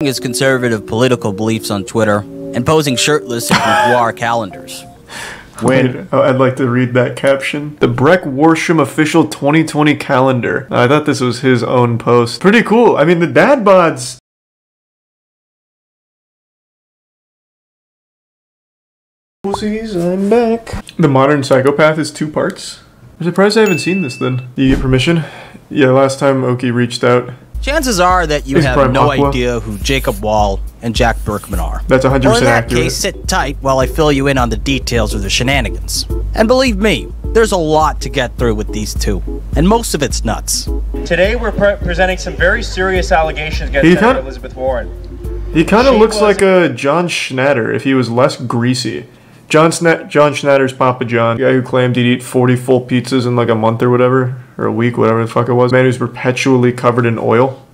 his conservative political beliefs on Twitter and posing shirtless in boudoir calendars. Wait, I'd like to read that caption. The Breck Worsham official 2020 calendar. I thought this was his own post. Pretty cool. I mean, the dad bods. I'm back. The Modern Psychopath is 2 parts. I'm surprised I haven't seen this then. Do you get permission? Yeah, last time Oki reached out. Chances are that you have no idea who Jacob Wall and Jack Berkman are. That's 100% accurate. Well, in that case, sit tight while I fill you in on the details of the shenanigans. And believe me, there's a lot to get through with these two, and most of it's nuts. Today we're presenting some very serious allegations against Senator Elizabeth Warren. He kind of looks like a John Schnatter if he was less greasy. John Schnatter's Papa John, the guy who claimed he'd eat 40 full pizzas in like a month or whatever, or a week, whatever the fuck it was. Man who's perpetually covered in oil.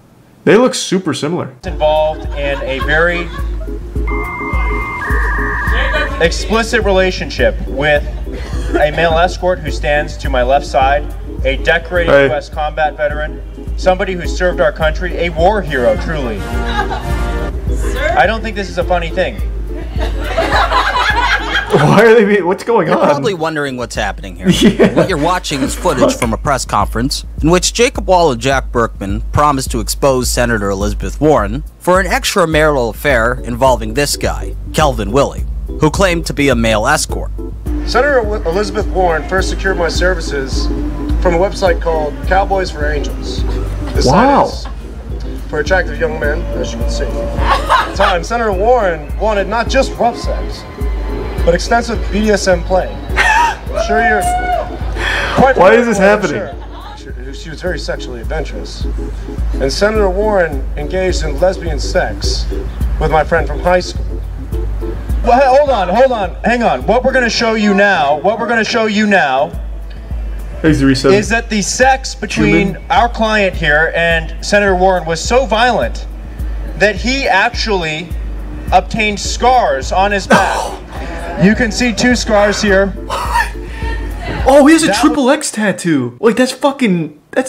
They look super similar. Involved in a very explicit relationship with a male escort who stands to my left side, a decorated U.S. combat veteran, somebody who served our country, a war hero, truly. I don't think this is a funny thing. Why are they? What's going on? You're probably wondering what's happening here. Yeah. What you're watching is footage from a press conference in which Jacob Wall and Jack Berkman promised to expose Senator Elizabeth Warren for an extramarital affair involving this guy, Kelvin Willey, who claimed to be a male escort. Senator Elizabeth Warren first secured my services from a website called Cowboys for Angels. This site is for attractive young men, as you can see. At the time, Senator Warren wanted not just rough sex, but extensive BDSM play. I'm sure you're quite Why is this happening? Sure. She was very sexually adventurous. And Senator Warren engaged in lesbian sex with my friend from high school. Well, hold on, hang on. What we're going to show you now, is that the sex between our client here and Senator Warren was so violent that he actually obtained scars on his back. You can see 2 scars here. Oh, he has a triple X tattoo. Like, that's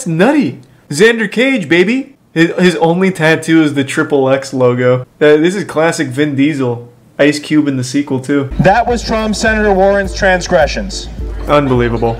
nutty. Xander Cage, baby. His only tattoo is the triple X logo. This is classic Vin Diesel. Ice Cube in the sequel, too. That was from Senator Warren's transgressions. Unbelievable.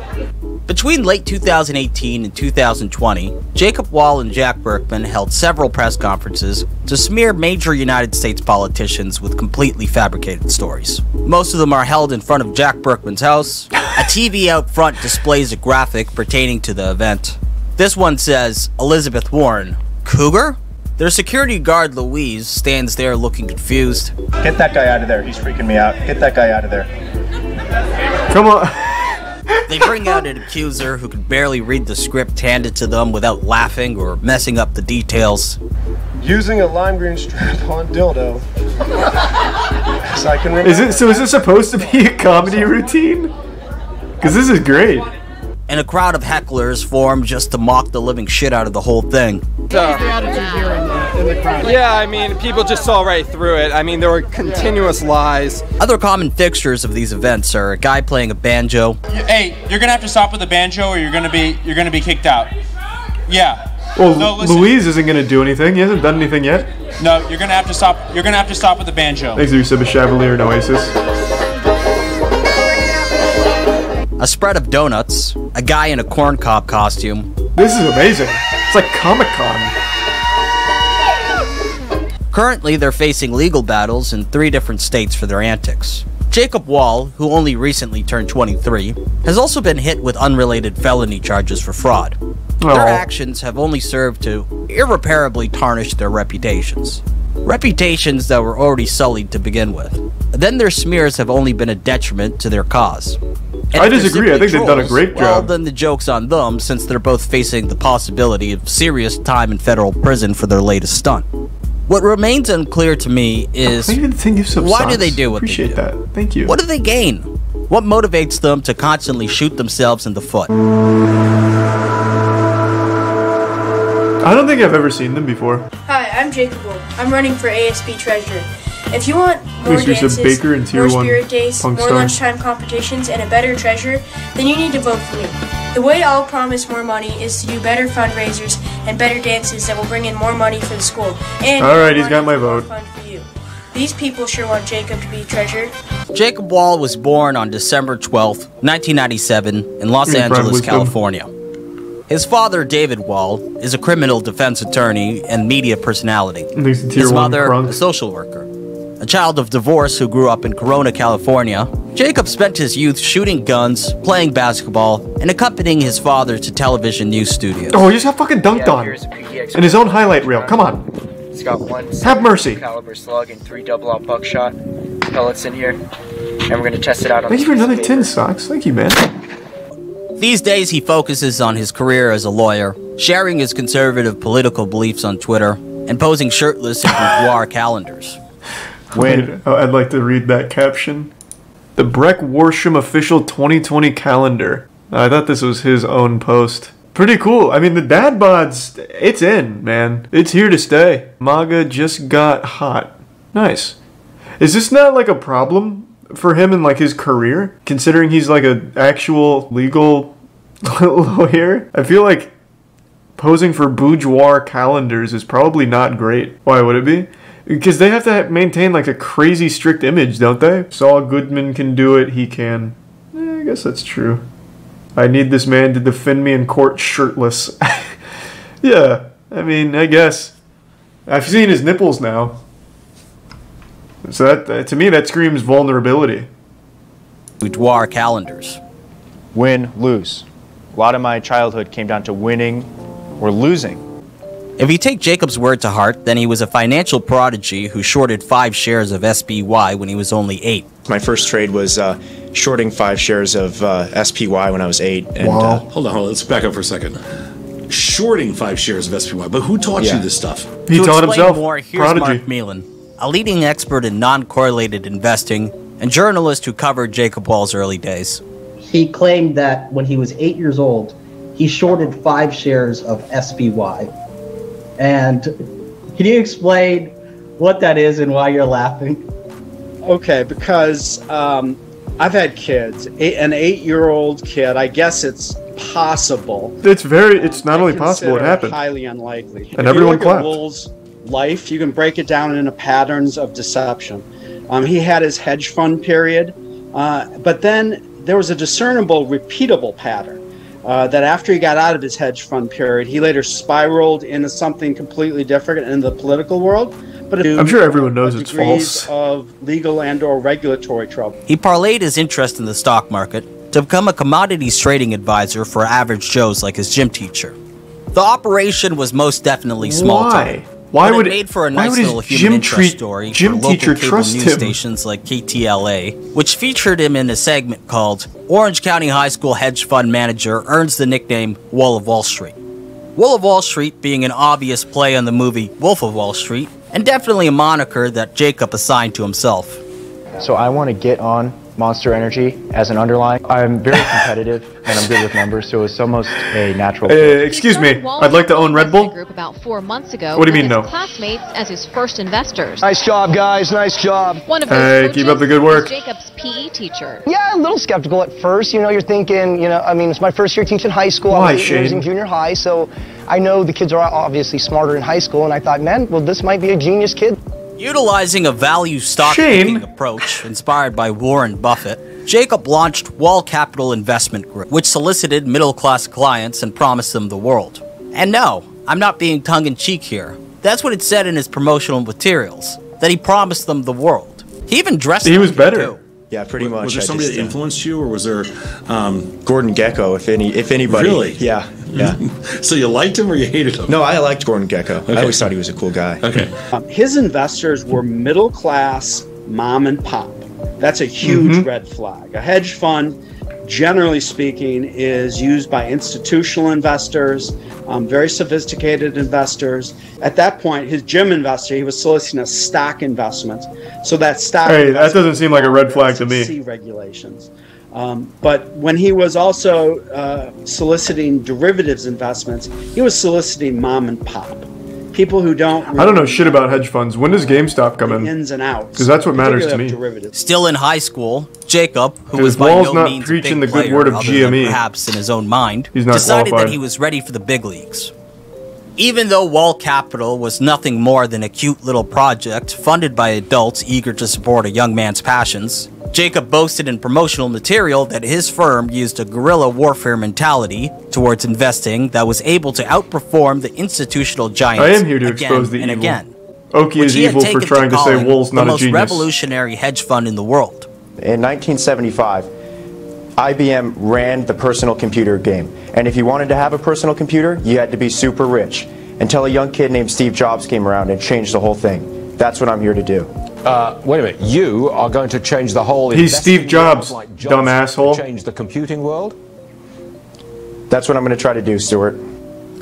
Between late 2018 and 2020, Jacob Wall and Jack Berkman held several press conferences to smear major United States politicians with completely fabricated stories. Most of them are held in front of Jack Berkman's house. A TV out front displays a graphic pertaining to the event. This one says, Elizabeth Warren, cougar? Their security guard, Louise, stands there looking confused. Get that guy out of there. He's freaking me out. Get that guy out of there. Come on. They bring out an accuser who can barely read the script handed to them without laughing or messing up the details. Using a lime green strap-on dildo. So I can remember. Is this supposed to be a comedy routine? Because this is great. And a crowd of hecklers form just to mock the living shit out of the whole thing. Yeah, I mean, people just saw right through it. I mean, there were continuous lies. Other common fixtures of these events are a guy playing a banjo. Hey, you're gonna have to stop with the banjo, or you're gonna be kicked out. Yeah. Well, no, Louise isn't gonna do anything. He hasn't done anything yet. No, you're gonna have to stop. You're gonna have to stop with the banjo. Thanks to Yusuf Chevalier and Oasis. A spread of donuts, a guy in a corn cob costume. This is amazing. It's like Comic-Con. Currently, they're facing legal battles in 3 different states for their antics. Jacob Wall, who only recently turned 23, has also been hit with unrelated felony charges for fraud. Their actions have only served to irreparably tarnish their reputations. Reputations that were already sullied to begin with. Then their smears have only been a detriment to their cause. And I disagree. I think they've done a great job. Well, then the joke's on them, since they're both facing the possibility of serious time in federal prison for their latest stunt. What remains unclear to me is, why do they do what they do? Appreciate that. Thank you. What do they gain? What motivates them to constantly shoot themselves in the foot? I don't think I've ever seen them before. Hi, I'm Jacob Wolf. I'm running for ASB Treasurer. If you want more dances, Baker and more spirit days, more lunchtime competitions, and a better treasurer, then you need to vote for me. The way I'll promise more money is to do better fundraisers and better dances that will bring in more money for the school. And alright, he's got my vote. Fun for you. These people sure want Jacob to be treasured. Jacob Wall was born on December 12, 1997, in Los Angeles, California. His father, David Wall, is a criminal defense attorney and media personality. His mother, a social worker. A child of divorce who grew up in Corona, California, Jacob spent his youth shooting guns, playing basketball, and accompanying his father to television news studios. Oh, he just got fucking dunked on. In his own highlight reel, come on. It's got one have mercy caliber slug and 3 double-aught buckshot pellets in here, and we're gonna test it out on. Thank you for another 10 socks. Thank you, man. These days, he focuses on his career as a lawyer, sharing his conservative political beliefs on Twitter, and posing shirtless in boudoir calendars. I'd like to read that caption. The Breck Worsham official 2020 calendar. I thought this was his own post. Pretty cool. I mean, the dad bods, it's in, man. It's here to stay. MAGA just got hot. Nice. Is this not like a problem for him in like his career? Considering he's like an actual legal lawyer? I feel like posing for boudoir calendars is probably not great. Why would it be? Because they have to maintain like a crazy strict image, don't they? Saul Goodman can do it, he can. I guess that's true. I need this man to defend me in court shirtless. Yeah, I mean, I guess. I've seen his nipples now. So that, to me, that screams vulnerability. Boudoir calendars. Win, lose. A lot of my childhood came down to winning or losing. If you take Jacob's word to heart, then he was a financial prodigy who shorted 5 shares of SPY when he was only 8. My first trade was shorting 5 shares of SPY when I was 8. And, wow. Hold on, let's back up for a second. Shorting 5 shares of SPY, but who taught you this stuff? He taught himself. More, here's prodigy. Mark Meelan, a leading expert in non-correlated investing and journalist who covered Jacob Wall's early days. He claimed that when he was 8 years old, he shorted 5 shares of SPY. And can you explain what that is and why you're laughing? Okay, because I've had kids. An 8-year-old kid, I guess it's possible. It's not only possible, it happened. Highly unlikely. And everyone clapped. If you look at Wool's life, you can break it down into patterns of deception. He had his hedge fund period, but then there was a discernible, repeatable pattern. That after he got out of his hedge fund period, he later spiraled into something completely different in the political world. But I'm sure everyone knows it's false. Of legal and/or regulatory trouble. He parlayed his interest in the stock market to become a commodities trading advisor for average Joes like his gym teacher. The operation was most definitely small time. Why would it made for a nice little human interest story for local cable news stations like KTLA, which featured him in a segment called Orange County High School Hedge Fund Manager Earns the Nickname Wall of Wall Street. Wall of Wall Street being an obvious play on the movie Wolf of Wall Street, and definitely a moniker that Jacob assigned to himself. So I want to get on Monster Energy as an underlying. I'm very competitive and I'm good with numbers, so it's almost a natural. Excuse me, I'd like to own Red Bull. Group about 4 months ago. What do you mean, no? Classmates as his first investors. Nice job, guys. Nice job. One of those keep up the good work. Jacob's PE teacher. Yeah, a little skeptical at first. You know, you're thinking, I mean, it's my first year teaching high school. Why, I'm 8 years in junior high, so I know the kids are obviously smarter in high school, and I thought, man, well, this might be a genius kid. Utilizing a value stock picking approach inspired by Warren Buffett, Jacob launched Wall Capital Investment Group, which solicited middle-class clients and promised them the world. And no, I'm not being tongue-in-cheek here. That's what it said in his promotional materials, that he promised them the world. He even dressed He was better. too. Yeah, pretty much. Was there somebody that influenced you, or was there Gordon Gekko, if anybody? Really? Yeah. So you liked him or you hated him? No, I liked Gordon Gekko. Okay. I always thought he was a cool guy. Okay. His investors were middle class, mom and pop. That's a huge red flag. A hedge fund, generally speaking, is used by institutional investors, very sophisticated investors. At that point, his gym investor, he was soliciting a stock investment. So that stock investment, that doesn't seem like a red flag to me. Regulations. But when he was also soliciting derivatives investments, he was soliciting mom and pop. People who don't I don't know shit about hedge funds. When does GameStop come in? Ins and outs. Because that's what matters to me. Still in high school, Jacob, who His was by Wall's no not means preaching a big the good player, word of other than GME. perhaps in his own mind, He's not decided qualified. that he was ready for the big leagues. Even though Wall Capital was nothing more than a cute little project funded by adults eager to support a young man's passions, Jacob boasted in promotional material that his firm used a guerrilla warfare mentality towards investing that was able to outperform the institutional giants I am here to again expose the and evil. again. Oki which is he had evil for taken to trying to say calling Wool's not the a most genius. revolutionary hedge fund in the world. In 1975, IBM ran the personal computer game. And if you wanted to have a personal computer, you had to be super rich. Until a young kid named Steve Jobs came around and changed the whole thing. That's what I'm here to do. Wait a minute. You are going to change the whole... He's Steve investing Jobs, world like dumb asshole. Change the computing world? That's what I'm going to try to do, Stuart.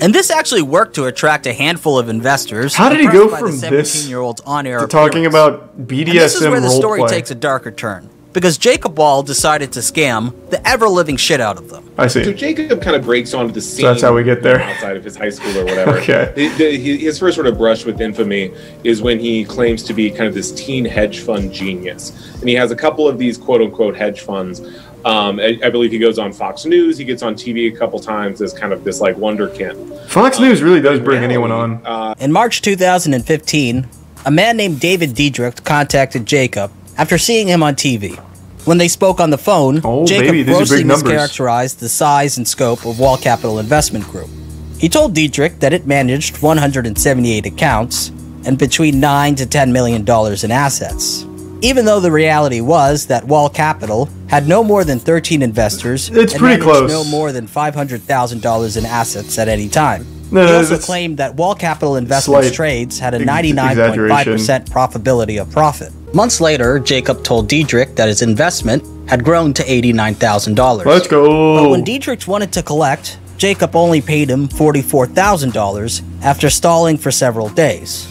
And this actually worked to attract a handful of investors. How did he go impressed by from the this 17-year-old's on-air to talking appearance. about BDSM And this is where the story roleplay? takes a darker turn, because Jacob Wall decided to scam the ever-living shit out of them. I see. So Jacob kind of breaks onto the scene. So that's how we get there. Outside of his high school or whatever. Okay. His first sort of brush with infamy is when he claims to be kind of this teen hedge fund genius, and he has a couple of these quote-unquote hedge funds. I believe he goes on Fox News. He gets on TV a couple times as kind of this like wonderkind. Fox News really does bring anyone on. In March 2015, a man named David Diedrich contacted Jacob after seeing him on TV. When they spoke on the phone, Jacob baby, these are grossly big numbers. mischaracterized the size and scope of Wall Capital Investment Group. He told Diedrich that it managed 178 accounts and between $9 to $10 million in assets. Even though the reality was that Wall Capital had no more than 13 investors It's and pretty managed close. no more than $500,000 in assets at any time. No, He also that's claimed that Wall Capital Investments slight trades had a exaggeration. 99.5% profitability of profit. Months later, Jacob told Diedrich that his investment had grown to $89,000. Let's go. But when Diedrich wanted to collect, Jacob only paid him $44,000 after stalling for several days.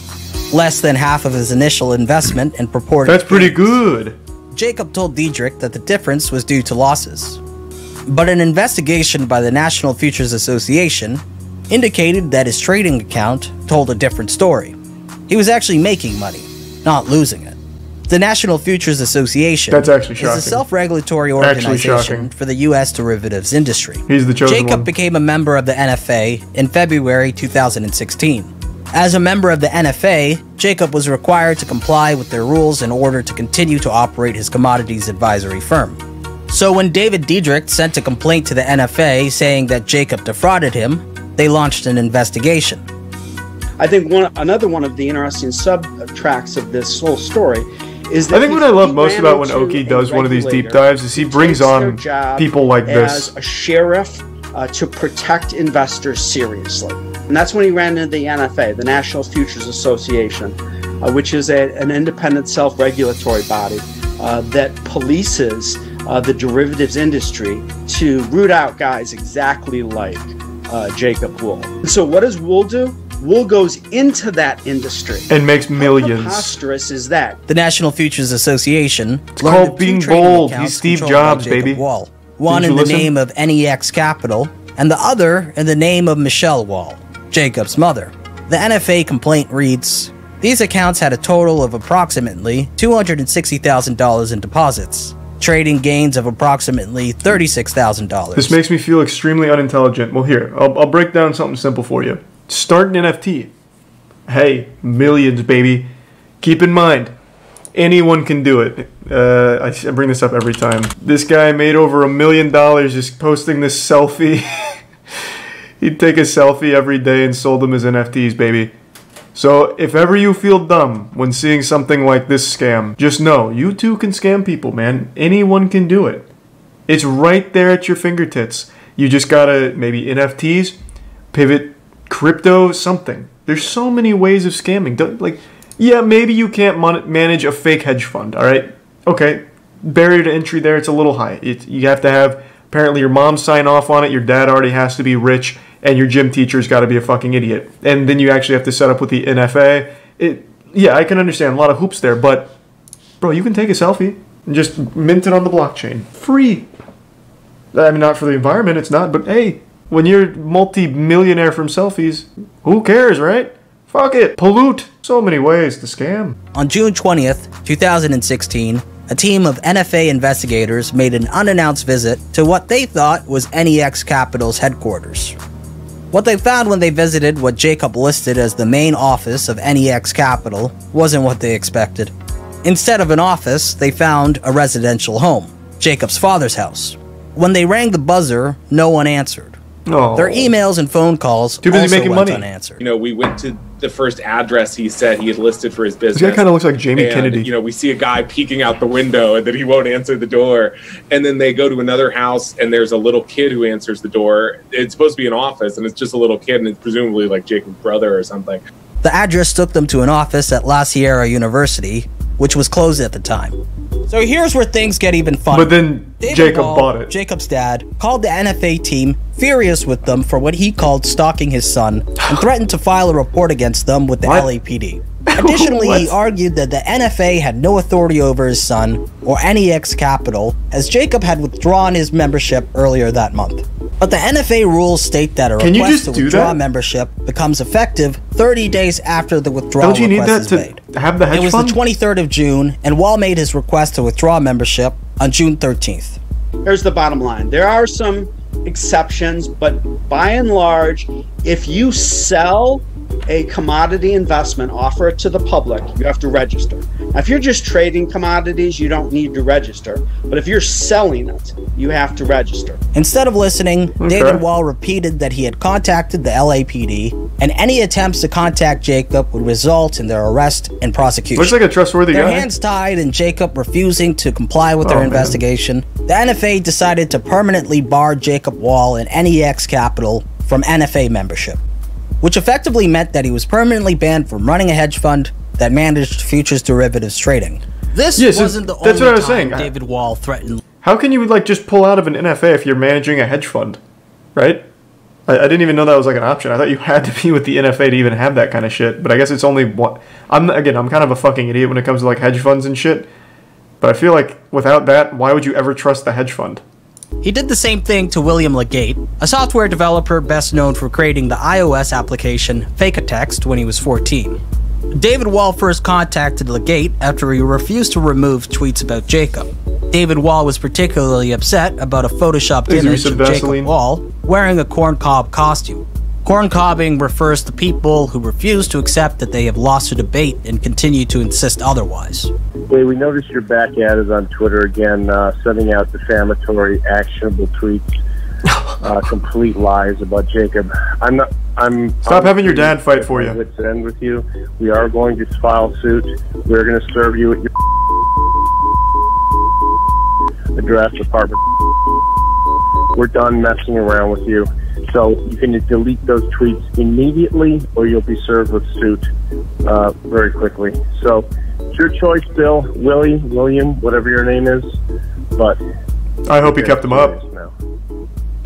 Less than half of his initial investment and purported That's pretty good. Jacob told Diedrich that the difference was due to losses. But an investigation by the National Futures Association indicated that his trading account told a different story. He was actually making money, not losing it. The National Futures Association That's actually is shocking. a self-regulatory Actually organization shocking. for the U.S. derivatives industry. He's the chosen Jacob one. became a member of the NFA in February 2016. As a member of the NFA, Jacob was required to comply with their rules in order to continue to operate his commodities advisory firm. So when David Diedrich sent a complaint to the NFA saying that Jacob defrauded him, they launched an investigation. I think another one of the interesting sub-tracks of this whole story is that I think what I love most about when Oki does one of these deep dives is he brings on people like this. As a sheriff to protect investors seriously. And that's when he ran into the NFA, the National Futures Association, which is an independent self-regulatory body that polices the derivatives industry to root out guys exactly like Jacob Wool. And so what does Wool do? Wool goes into that industry. And makes millions. How preposterous is that? The National Futures Association It's called being bold. He's Steve Jobs, baby. Wall. One Didn't in you the listen? name of NEX Capital, and the other in the name of Michelle Wall, Jacob's mother. The NFA complaint reads, these accounts had a total of approximately $260,000 in deposits, trading gains of approximately $36,000. This makes me feel extremely unintelligent. Well, here, I'll break down something simple for you. Start an NFT. Hey, millions, baby. Keep in mind, anyone can do it. I bring this up every time. This guy made over $1 million just posting this selfie. He'd take a selfie every day and sold them as NFTs, baby. So if ever you feel dumb when seeing something like this scam, just know you too can scam people, man. Anyone can do it. It's right there at your fingertips. You just gotta maybe NFTs, pivot, crypto, something. There's so many ways of scamming. Yeah, maybe you can't manage a fake hedge fund, all right? Okay, barrier to entry there, it's a little high. You have to have, apparently your mom sign off on it, your dad already has to be rich, and your gym teacher's got to be a fucking idiot. And then you actually have to set up with the NFA. Yeah, I can understand a lot of hoops there, but bro, you can take a selfie and just mint it on the blockchain. Free. I mean, not for the environment, it's not, but hey, when you're multi-millionaire from selfies, who cares, right? Fuck it. Pollute. So many ways to scam. On June 20th, 2016, a team of NFA investigators made an unannounced visit to what they thought was NEX Capital's headquarters. What they found when they visited what Jacob listed as the main office of NEX Capital wasn't what they expected. Instead of an office, they found a residential home, Jacob's father's house. When they rang the buzzer, no one answered. Oh. Their emails and phone calls Too busy also making went money. unanswered. You know, we went to the first address he said he had listed for his business. This guy kind of looks like Jamie and, Kennedy. You know, we see a guy peeking out the window and then he won't answer the door. And then they go to another house and there's a little kid who answers the door. It's supposed to be an office and it's just a little kid and it's presumably like Jacob's brother or something. The address took them to an office at La Sierra University, which was closed at the time. So here's where things get even funnier. But then David Jacob Wall, bought it. Jacob's dad called the NFA team furious with them for what he called stalking his son and threatened to file a report against them with the LAPD. Additionally, he argued that the NFA had no authority over his son or NEX Capital, as Jacob had withdrawn his membership earlier that month. But the NFA rules state that a request to withdraw membership becomes effective 30 days after the withdrawal Don't you need request that is made. to have the hedge It was fund? the 23rd of June, and Wall made his request to withdraw membership on June 13th. Here's the bottom line. There are some exceptions, but by and large, if you sell a commodity investment, offer it to the public, you have to register. Now, if you're just trading commodities, you don't need to register. But if you're selling it, you have to register. Instead of listening, David Wall repeated that he had contacted the LAPD, and any attempts to contact Jacob would result in their arrest and prosecution. Looks like a trustworthy Their guy. hands tied and Jacob refusing to comply with their man. investigation, the NFA decided to permanently bar Jacob Wall and NEX Capital from NFA membership, which effectively meant that he was permanently banned from running a hedge fund that managed futures derivatives trading. This wasn't the that's only what I was time saying. David Wall threatened. How can you like just pull out of an NFA if you're managing a hedge fund, right? I didn't even know that was like an option. I thought you had to be with the NFA to even have that kind of shit. But I guess it's only one. I'm kind of a fucking idiot when it comes to like hedge funds and shit. But I feel like without that, why would you ever trust the hedge fund? He did the same thing to William Legate, a software developer best known for creating the iOS application Fake-A-Text when he was 14. David Wall first contacted Legate after he refused to remove tweets about Jacob. David Wall was particularly upset about a photoshopped image of Jacob Wall wearing a corncob costume. Corncobbing refers to people who refuse to accept that they have lost a debate and continue to insist otherwise. Hey, we noticed you're back at it on Twitter again, sending out defamatory, actionable tweets, complete lies about Jacob. Stop having your dad fight for you. Wits end with you. We are going to file suit. We're going to serve you at your address, apartment. We're done messing around with you. So you can delete those tweets immediately, or you'll be served with suit very quickly. So it's your choice, Bill, William, whatever your name is. But I hope he kept them up.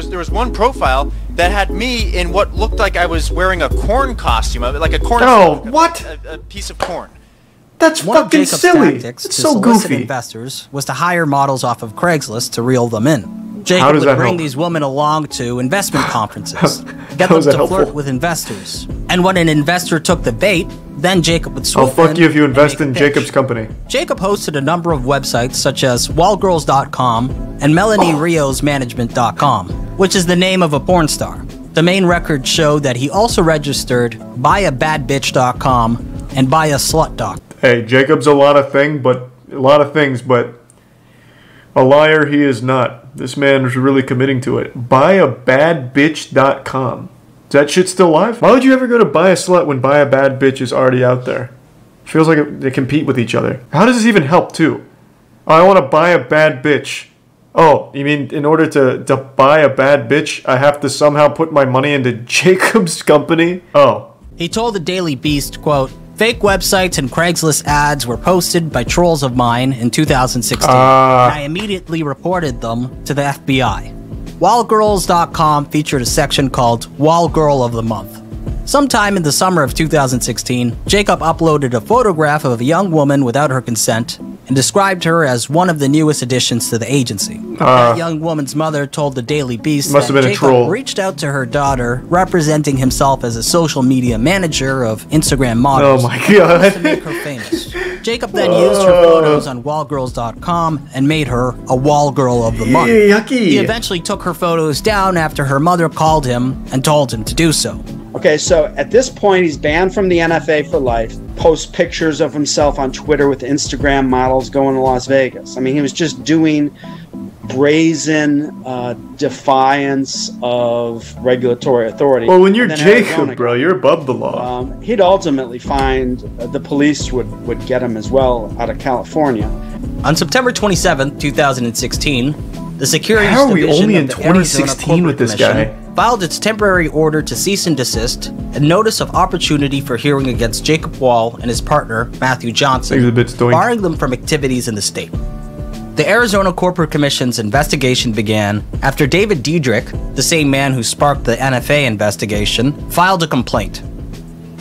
There was one profile that had me in what looked like I was wearing a corn costume, like a corn. Oh, what? A piece of corn. That's One of fucking Jacob's silly. tactics It's to so solicit goofy. investors was to hire models off of Craigslist to reel them in. How Jacob does would that bring help? these women along to investment conferences, get How them is that to flirt helpful? with investors. And when an investor took the bait, then Jacob would swoop I'll fuck in you if you and invest make a in pitch. Jacob's company. Jacob hosted a number of websites such as wallgirls.com and MelanieRiosManagement.com, which is the name of a porn star. The main records show that he also registered buyabadbitch.com and buyaslut.com. Hey, Jacob's a lot of things, but a liar he is not. This man is really committing to it. Buyabadbitch.com. Is that shit still live? Why would you ever go to buy a slut when buy a bad bitch is already out there? Feels like they compete with each other. How does this even help too? I want to buy a bad bitch. Oh, you mean in order to buy a bad bitch, I have to somehow put my money into Jacob's company? Oh. He told the Daily Beast, quote, "Fake websites and Craigslist ads were posted by trolls of mine in 2016, and I immediately reported them to the FBI. Wallgirls.com featured a section called Wall Girl of the Month. Sometime in the summer of 2016, Jacob uploaded a photograph of a young woman without her consent and described her as one of the newest additions to the agency. That young woman's mother told the Daily Beast Must that have been a Jacob troll. reached out to her daughter, representing himself as a social media manager of Instagram models. Oh my God. To make her famous. Jacob then used her photos on wallgirls.com and made her a wall girl of the month. Yucky. He eventually took her photos down after her mother called him and told him to do so. Okay, so at this point, he's banned from the NFA for life. Posts pictures of himself on Twitter with Instagram models going to Las Vegas. I mean, he was just doing brazen defiance of regulatory authority. Well, when you're And then Jacob, Arizona, bro, you're above the law. he'd ultimately find the police would get him as well out of California. On September 27, 2016, the Securities How are we Division only of in the Arizona 2016 Corporate with this Commission guy? filed its temporary order to cease and desist, a notice of opportunity for hearing against Jacob Wall and his partner, Matthew Johnson, Maybe the bit's doing- barring them from activities in the state. The Arizona Corporate Commission's investigation began after David Diedrich, the same man who sparked the NFA investigation, filed a complaint.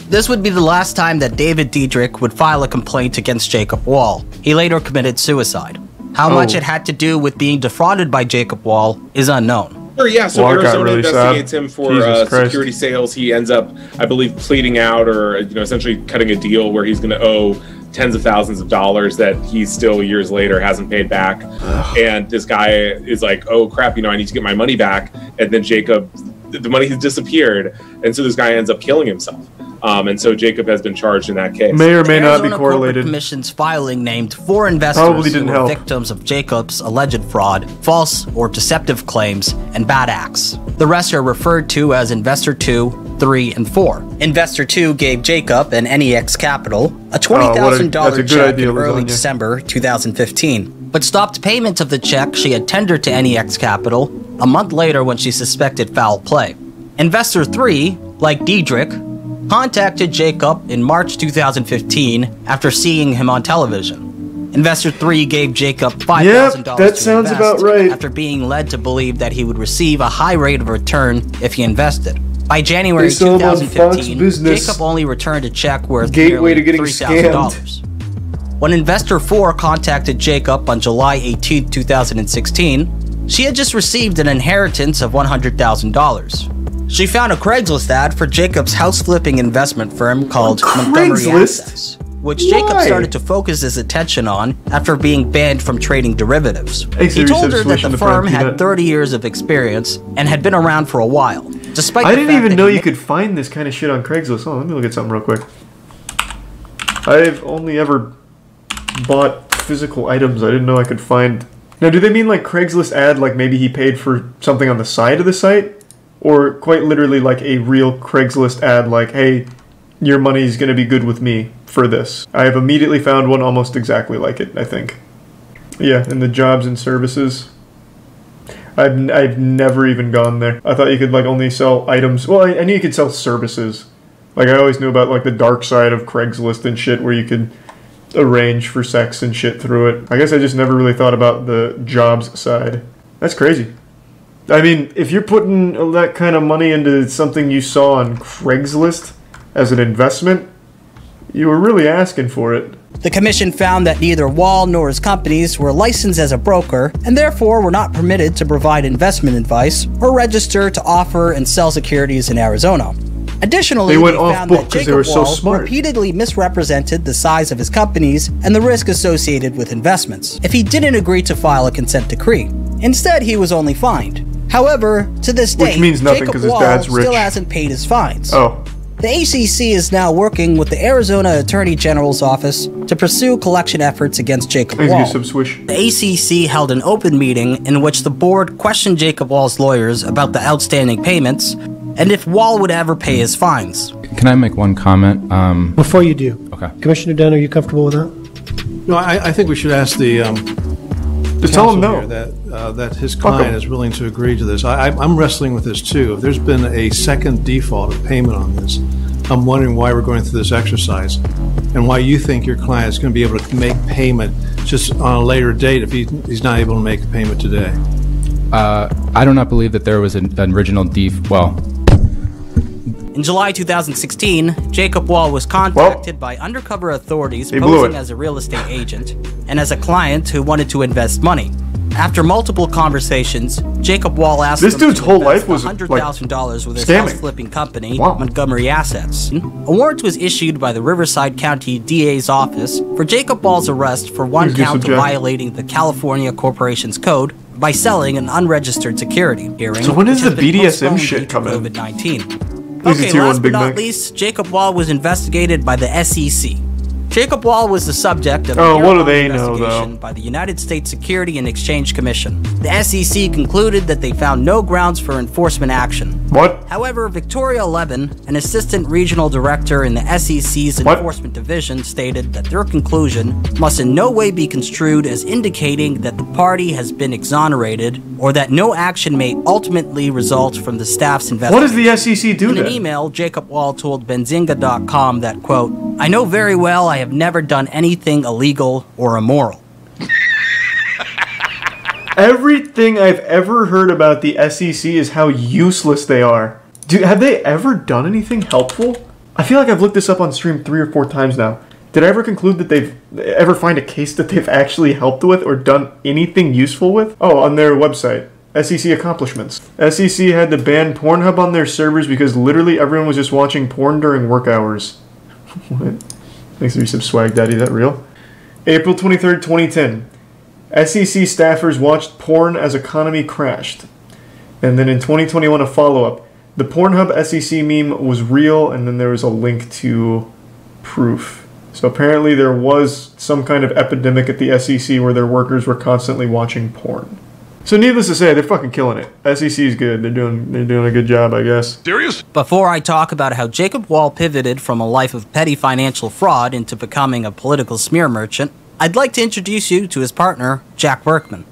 This would be the last time that David Diedrich would file a complaint against Jacob Wall. He later committed suicide. How much it had to do with being defrauded by Jacob Wall is unknown. Sure, yeah, so Well, that got Arizona really investigates sad. him for Jesus Christ. security sales. He ends up, I believe, pleading out or essentially cutting a deal where he's going to owe tens of thousands of dollars that he still years later hasn't paid back. And this guy is like, oh crap, I need to get my money back. And then Jacob, the money has disappeared. And so this guy ends up killing himself. And so Jacob has been charged in that case. May or may not be Arizona correlated. Corporate Commission's filing named 4 investors Probably who didn't were help. victims of Jacob's alleged fraud, false or deceptive claims, and bad acts. The rest are referred to as Investor 2, 3, and 4. Investor 2 gave Jacob and NEX Capital a $20,000 that's a good check idea, in early Lasagna. December 2015, but stopped payment of the check she had tendered to NEX Capital a month later when she suspected foul play. Investor 3, like Diedrich, contacted Jacob in March 2015 after seeing him on television. Investor 3 gave Jacob $5,000 Yep, that sounds about right. after being led to believe that he would receive a high rate of return if he invested. By January They saw him on Fox 2015, Business. Jacob only returned a check worth Gateway nearly to getting $3,000. When Investor 4 contacted Jacob on July 18, 2016, she had just received an inheritance of $100,000. She found a Craigslist ad for Jacob's house-flipping investment firm called Montgomery Craigslist? Assets, which Jacob Why? started to focus his attention on after being banned from trading derivatives. Hey, He Siri told said her that switch the into firm Peanut. had 30 years of experience and had been around for a while. Despite I the didn't fact even that know he you could find this kind of shit on Craigslist. Oh, let me look at something real quick. I've only ever bought physical items. I didn't know I could find... Now, do they mean like Craigslist ad, like maybe he paid for something on the side of the site? Or quite literally like a real Craigslist ad like, hey, your money's going to be good with me for this. I have immediately found one almost exactly like it, I think. Yeah, in the jobs and services. I've never even gone there. I thought you could like only sell items. Well, I knew you could sell services. Like I always knew about like the dark side of Craigslist and shit where you could arrange for sex and shit through it. I guess I just never really thought about the jobs side. That's crazy. I mean, if you're putting that kind of money into something you saw on Craigslist as an investment, you were really asking for it. The commission found that neither Wall nor his companies were licensed as a broker and therefore were not permitted to provide investment advice or register to offer and sell securities in Arizona. Additionally, They went they off found book that 'cause they were Jacob so Wall smart. repeatedly misrepresented the size of his companies and the risk associated with investments if he didn't agree to file a consent decree. Instead, he was only fined. However, to this Which day, means nothing Jacob 'cause his Wall dad's rich. still hasn't paid his fines. Oh. The ACC is now working with the Arizona Attorney General's office to pursue collection efforts against Jacob Let's Wall. get some swish. The ACC held an open meeting in which the board questioned Jacob Wall's lawyers about the outstanding payments and if Wall would ever pay his fines. Can I make one comment? Before you do, Okay. Commissioner Dunn, are you comfortable with that? No, I think we should ask the Just tell him counsel no. here that his Fuck client him. is willing to agree to this. I'm wrestling with this too. If there's been a second default of payment on this, I'm wondering why we're going through this exercise and why you think your client is going to be able to make payment just on a later date if he's not able to make the payment today. I do not believe that there was an original In July 2016, Jacob Wall was contacted by undercover authorities posing as a real estate agent and as a client who wanted to invest money. After multiple conversations, Jacob Wall asked this him dude's to whole invest life was $100,000 with his scamming. house-flipping company, Montgomery Assets. A warrant was issued by the Riverside County DA's office for Jacob Wall's arrest for one count of violating the California Corporations Code by selling an unregistered security. So when is the BDSM shit coming? COVID-19. Okay, last but not least, Jacob Wall was investigated by the SEC. Jacob Wall was the subject of a what do they know, though? by the United States Security and Exchange Commission. The SEC concluded that they found no grounds for enforcement action. What? However, Victoria Levin, an assistant regional director in the SEC's enforcement division, stated that their conclusion must in no way be construed as indicating that the party has been exonerated or that no action may ultimately result from the staff's investigation. What does the SEC do then? In then? an email, Jacob Wall told Benzinga.com that, quote, "I know very well I have never done anything illegal or immoral." Everything I've ever heard about the SEC is how useless they are. Have they ever done anything helpful? I feel like I've looked this up on stream 3 or 4 times now. Did I ever conclude that they've ever find a case that they've actually helped with or done anything useful with? Oh, on their website. SEC accomplishments. SEC had to ban Pornhub on their servers because literally everyone was just watching porn during work hours. What? Thanks to be some swag daddy, is that real? April 23rd, 2010. SEC staffers watched porn as economy crashed. And then in 2021, a follow-up. The Pornhub SEC meme was real, and then there was a link to proof. So apparently there was some kind of epidemic at the SEC where their workers were constantly watching porn. So needless to say, they're fucking killing it. SEC is good. They're doing a good job, I guess. Serious? Before I talk about how Jacob Wall pivoted from a life of petty financial fraud into becoming a political smear merchant, I'd like to introduce you to his partner, Jack Berkman.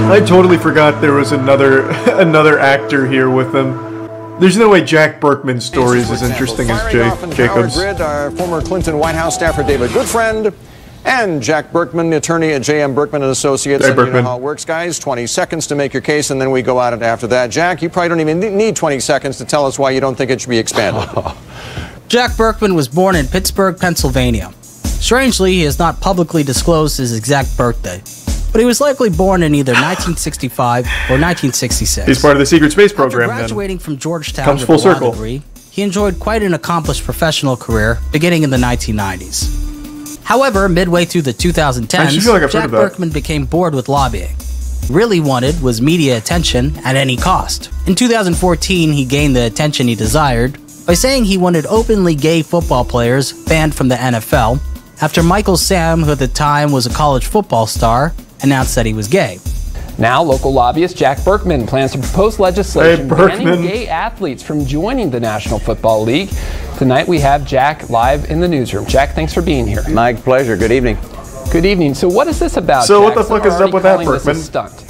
I totally forgot there was another actor here with them. There's no way Jack Berkman's story is as interesting as Jacob's. Our former Clinton White House staffer David Goodfriend and Jack Berkman, attorney at J.M. Berkman & Associates. Hey, Berkman. You know how it works, guys. 20 seconds to make your case, and then we go at it after that. Jack, you probably don't even need 20 seconds to tell us why you don't think it should be expanded. Jack Berkman was born in Pittsburgh, Pennsylvania. Strangely, he has not publicly disclosed his exact birthday, but he was likely born in either 1965 or 1966. He's part of the secret space program. After graduating from Georgetown Comes with full a law circle. degree, he enjoyed quite an accomplished professional career beginning in the 1990s. However, midway through the 2010s, Jack Berkman became bored with lobbying. Really wanted was media attention at any cost. In 2014, he gained the attention he desired by saying he wanted openly gay football players banned from the NFL after Michael Sam, who at the time was a college football star, announced that he was gay. Now, local lobbyist Jack Berkman plans to propose legislation banning gay athletes from joining the National Football League. Tonight we have Jack live in the newsroom. Jack, thanks for being here. My pleasure. Good evening. Good evening. So what is this about, So Jack? what the fuck is up with that, Berkman? Stunt.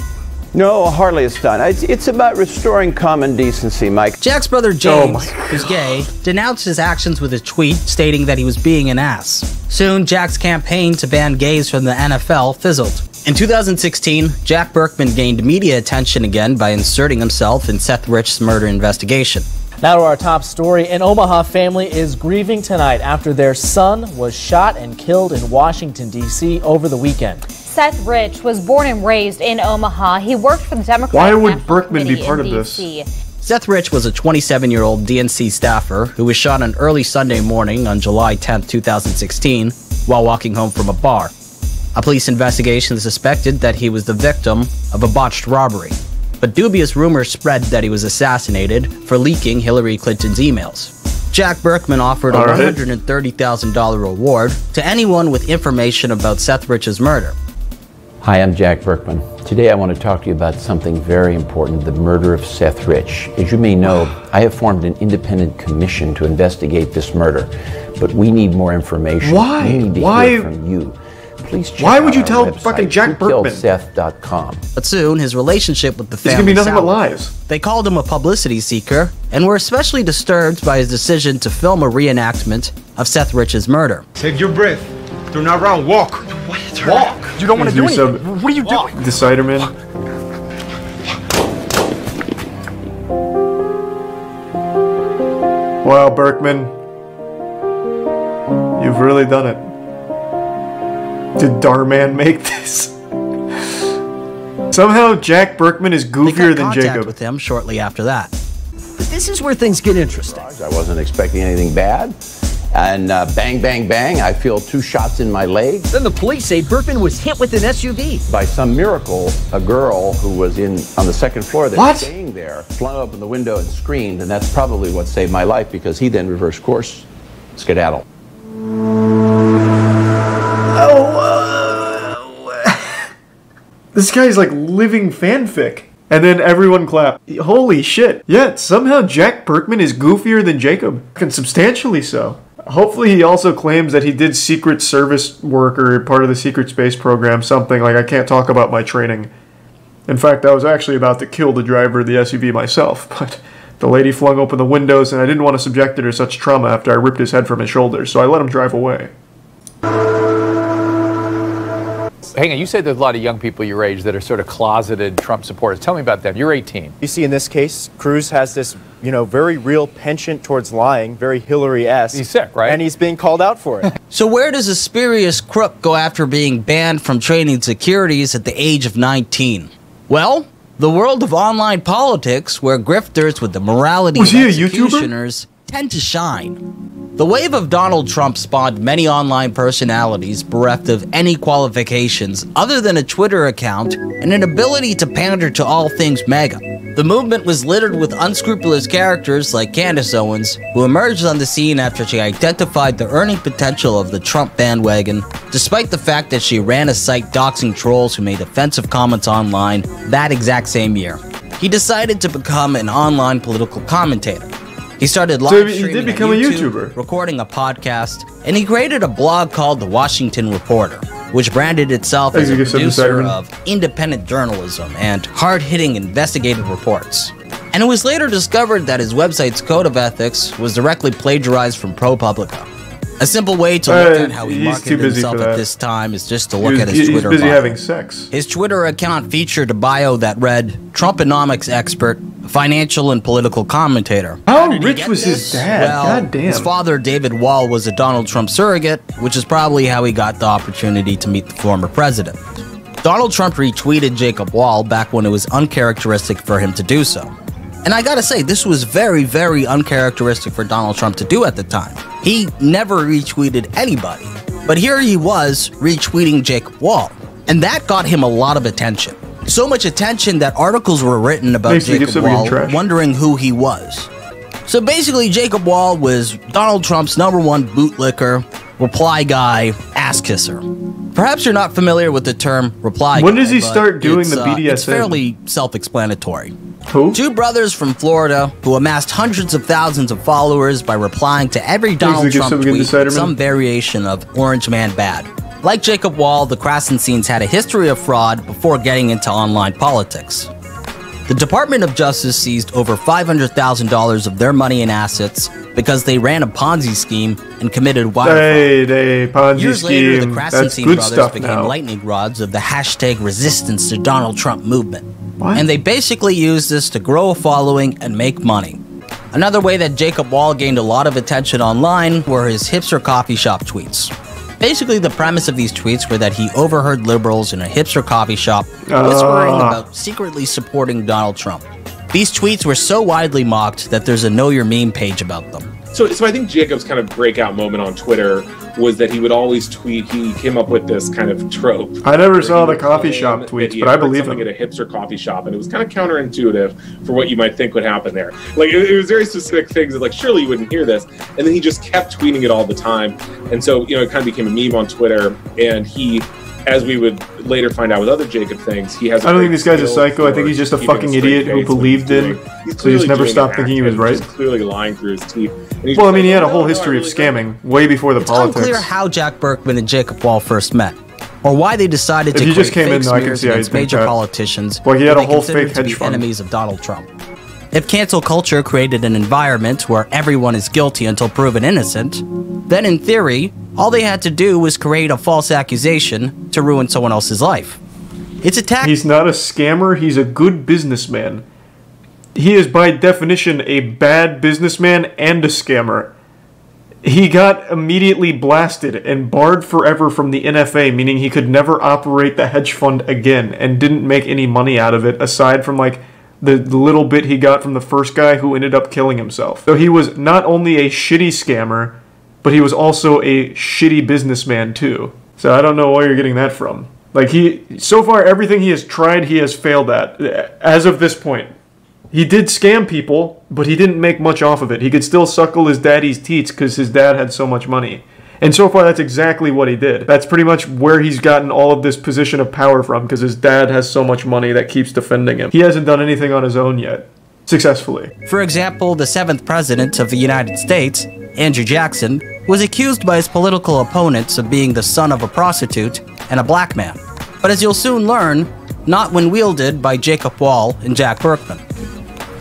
No, hardly a stunt. It's about restoring common decency, Mike. Jack's brother James, who's gay, denounced his actions with a tweet stating that he was being an ass. Soon, Jack's campaign to ban gays from the NFL fizzled. In 2016, Jack Berkman gained media attention again by inserting himself in Seth Rich's murder investigation. Now to our top story. An Omaha family is grieving tonight after their son was shot and killed in Washington, D.C. over the weekend. Seth Rich was born and raised in Omaha. He worked for the Democratic Why would National Berkman be Committee part of in this? DC. Seth Rich was a 27-year-old DNC staffer who was shot on early Sunday morning on July 10, 2016, while walking home from a bar. A police investigation suspected that he was the victim of a botched robbery, but dubious rumors spread that he was assassinated for leaking Hillary Clinton's emails. Jack Berkman offered a $130,000 reward to anyone with information about Seth Rich's murder. Hi, I'm Jack Berkman. Today I want to talk to you about something very important, the murder of Seth Rich. As you may know, I have formed an independent commission to investigate this murder, but we need more information. Why? We need to hear from you. Please check Why would out you our tell website, fucking Jack Berkman? whokilledseth.com. But soon, his relationship with the It's gonna family be nothing but soured. lies. They called him a publicity seeker and were especially disturbed by his decision to film a reenactment of Seth Rich's murder. Take your breath. Turn around. Walk. Walk. You don't want to do anything. What are you doing? Deciderman. Wow, Berkman. You've really done it. Did Darman make this? Somehow Jack Berkman is goofier than Jacob. With him shortly after that. But this is where things get interesting. I wasn't expecting anything bad. And bang, bang, bang, I feel 2 shots in my leg. Then the police say Berkman was hit with an SUV. By some miracle, a girl who was on the second floor that was staying there flung open the window and screamed, and that's probably what saved my life because he then reversed course, skedaddle. This guy's like living fanfic. And then everyone clapped. Holy shit. Yeah, somehow Jack Berkman is goofier than Jacob. And substantially so. Hopefully he also claims that he did Secret Service work or part of the Secret Space program, something like I can't talk about my training. In fact, I was actually about to kill the driver of the SUV myself, but the lady flung open the windows and I didn't want to subject her to such trauma after I ripped his head from his shoulders, so I let him drive away. Hang on, you say there's a lot of young people your age that are sort of closeted Trump supporters. Tell me about them. You're 18. You see, in this case, Cruz has this, very real penchant towards lying, very Hillary-esque. He's sick, right? And he's being called out for it. So where does a spurious crook go after being banned from training securities at the age of 19? Well, the world of online politics, where grifters with the morality of executioners tend to shine. The wave of Donald Trump spawned many online personalities bereft of any qualifications other than a Twitter account and an ability to pander to all things MAGA. The movement was littered with unscrupulous characters like Candace Owens, who emerged on the scene after she identified the earning potential of the Trump bandwagon, despite the fact that she ran a site doxing trolls who made offensive comments online that exact same year. He decided to become an online political commentator. He started live streaming on YouTube, recording a podcast, and he created a blog called The Washington Reporter, which branded itself as a producer of independent journalism and hard-hitting investigative reports. And it was later discovered that his website's code of ethics was directly plagiarized from ProPublica. A simple way to look at how he marketed himself at this time is just to look at his Twitter bio. He's busy having sex. His Twitter account featured a bio that read, Trumponomics expert, financial and political commentator. How rich was his dad? Well, God damn. His father, David Wall, was a Donald Trump surrogate, which is probably how he got the opportunity to meet the former president. Donald Trump retweeted Jacob Wall back when it was uncharacteristic for him to do so. And I gotta say, this was very, very uncharacteristic for Donald Trump to do at the time. He never retweeted anybody. But here he was retweeting Jacob Wall. And that got him a lot of attention. So much attention that articles were written about Jacob Wall, wondering who he was. So basically, Jacob Wall was Donald Trump's #1 bootlicker, reply guy, ass kisser. Perhaps you're not familiar with the term reply guy. When does he start doing the BDSM? It's fairly self-explanatory. Who? 2 brothers from Florida who amassed hundreds of thousands of followers by replying to every Donald Trump tweet with some variation of Orange Man bad. Like Jacob Wall, the Krasensteins had a history of fraud before getting into online politics. The Department of Justice seized over $500,000 of their money and assets because they ran a Ponzi scheme and committed wire fraud. Years later, the Krasenstein brothers became lightning rods of the hashtag resistance to Donald Trump movement. And they basically used this to grow a following and make money. Another way that Jacob Wall gained a lot of attention online were his hipster coffee shop tweets. Basically, the premise of these tweets were that he overheard liberals in a hipster coffee shop whispering about secretly supporting Donald Trump. These tweets were so widely mocked that there's a Know Your Meme page about them. So I think Jacob's kind of breakout moment on Twitter was that he would always tweet. He came up with this kind of trope. I never saw the coffee shop tweets, but I believe him. At a hipster coffee shop, and it was kind of counterintuitive for what you might think would happen there. Like it was very specific things that, like, surely you wouldn't hear this, and then he just kept tweeting it all the time, and so it kind of became a meme on Twitter. And he, as we would later find out with other Jacob things, he has. I don't think this guy's a psycho. I think he's just a fucking idiot who believed in. So he just never stopped thinking he was right. He's clearly lying through his teeth. Well, I mean, he had a whole history of scamming way before the politics. It's unclear how Jack Berkman and Jacob Wall first met, or why they decided to create fake smears against major politicians well, he had a whole fake hedge fund. Enemies of Donald Trump. If cancel culture created an environment where everyone is guilty until proven innocent, then in theory, all they had to do was create a false accusation to ruin someone else's life. It's a tactic. He's not a scammer, he's a good businessman. He is by definition a bad businessman and a scammer. He got immediately blasted and barred forever from the NFA, meaning he could never operate the hedge fund again and didn't make any money out of it aside from like the little bit he got from the first guy who ended up killing himself. So he was not only a shitty scammer, but he was also a shitty businessman too. So I don't know where you're getting that from. Like so far everything he has tried, he has failed at, as of this point. He did scam people, but he didn't make much off of it. He could still suckle his daddy's teats because his dad had so much money. And so far, that's exactly what he did. That's pretty much where he's gotten all of this position of power from, because his dad has so much money that keeps defending him. He hasn't done anything on his own yet, successfully. For example, the 7th President of the United States, Andrew Jackson, was accused by his political opponents of being the son of a prostitute and a black man. But as you'll soon learn, not when wielded by Jacob Wall and Jack Berkman.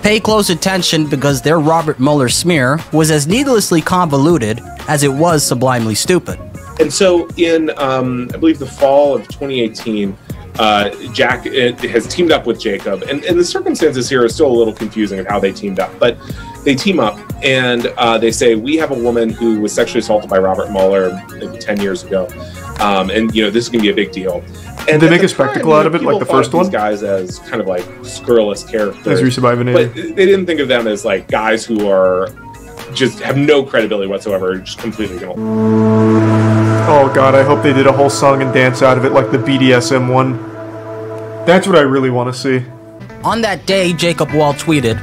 Pay close attention because their Robert Mueller smear was as needlessly convoluted as it was sublimely stupid. And so in, I believe, the fall of 2018, Jack has teamed up with Jacob. And the circumstances here are still a little confusing of how they teamed up. But they team up and they say, we have a woman who was sexually assaulted by Robert Mueller maybe 10 years ago. And, you know, this is going to be a big deal. And did they make a spectacle out of it like the first one? These guys as kind of like scurrilous characters. As resurviving, but they didn't think of them as like guys who are just have no credibility whatsoever, just completely gonna. Oh god, I hope they did a whole song and dance out of it like the BDSM one. That's what I really want to see. On that day, Jacob Wall tweeted,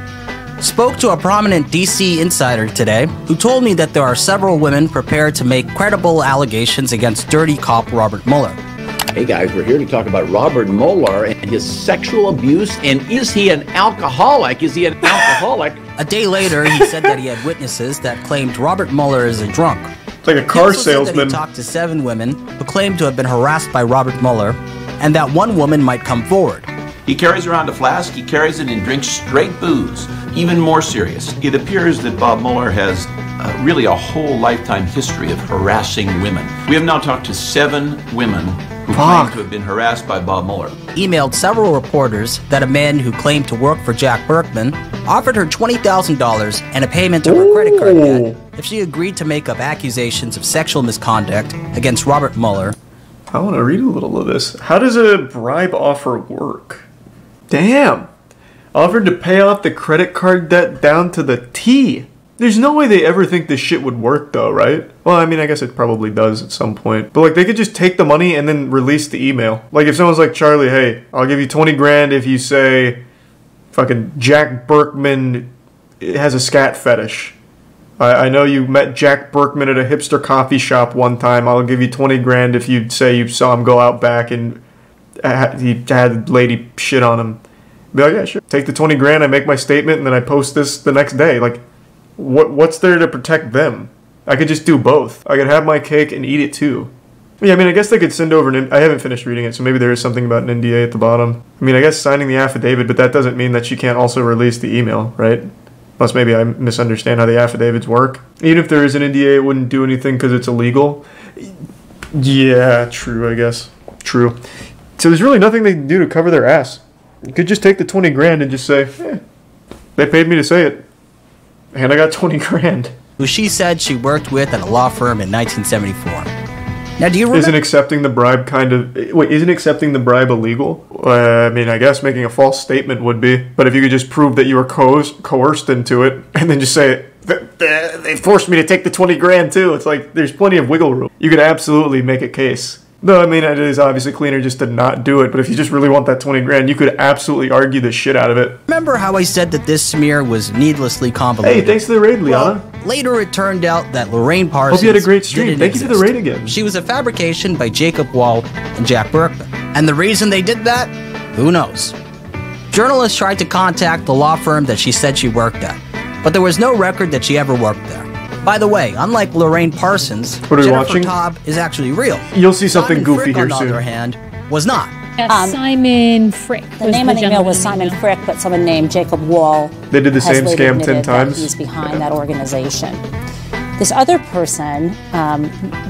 "Spoke to a prominent DC insider today who told me that there are several women prepared to make credible allegations against dirty cop Robert Mueller. Hey guys, we're here to talk about Robert Mueller and his sexual abuse, and is he an alcoholic? Is he an alcoholic?" A day later, he said that he had witnesses that claimed Robert Mueller is a drunk. It's like a car salesman. He talked to 7 women who claimed to have been harassed by Robert Mueller, and that one woman might come forward. He carries around a flask, he carries it and drinks straight booze. Even more serious, it appears that Bob Mueller has really a whole lifetime history of harassing women. We have now talked to 7 women who claim to have been harassed by Bob Mueller. Emailed several reporters that a man who claimed to work for Jack Berkman offered her $20,000 and a payment of her credit card debt if she agreed to make up accusations of sexual misconduct against Robert Mueller. I want to read a little of this. How does a bribe offer work? Damn! Offered to pay off the credit card debt down to the T. There's no way they ever think this shit would work though, right? Well, I mean, I guess it probably does at some point. But like, they could just take the money and then release the email. Like, if someone's like, Charlie, hey, I'll give you 20 grand if you say fucking Jack Berkman has a scat fetish. I know you met Jack Berkman at a hipster coffee shop one time. I'll give you 20 grand if you say you saw him go out back and he had a lady shit on him. Be like, yeah, sure. Take the 20 grand, I make my statement, and then I post this the next day. Like, what's there to protect them? I could just do both. I could have my cake and eat it too. Yeah, I mean, I guess they could send over an... I haven't finished reading it, so maybe there is something about an NDA at the bottom. I mean, I guess signing the affidavit, but that doesn't mean that she can't also release the email, right? Unless maybe I misunderstand how the affidavits work. Even if there is an NDA, it wouldn't do anything because it's illegal. Yeah, true, I guess. True. So there's really nothing they can do to cover their ass. You could just take the 20 grand and just say, they paid me to say it. And I got 20 grand. Who she said she worked with at a law firm in 1974. Now, do you remember? Isn't accepting the bribe isn't accepting the bribe illegal? I mean, I guess making a false statement would be. But if you could just prove that you were coerced into it, and then just say, they forced me to take the 20 grand too. It's like, there's plenty of wiggle room. You could absolutely make a case. No, I mean, it is obviously cleaner just to not do it, but if you just really want that 20 grand, you could absolutely argue the shit out of it. Remember how I said that this smear was needlessly convoluted? Hey, thanks for the raid, Liana. Well, later it turned out that Lorraine Parsons... Hope you had a great stream. Thank you for the raid again. She was a fabrication by Jacob Wall and Jack Berkman. And the reason they did that? Who knows? Journalists tried to contact the law firm that she said she worked at, but there was no record that she ever worked there. By the way, unlike Lorraine Parsons, Jennifer Taub is actually real. You'll see something goofy here soon. On the other hand, was not. Simon Frick. The name of the email was Simon Frick, but someone named Jacob Wall. They did the same scam 10 times. He's behind that organization. This other person,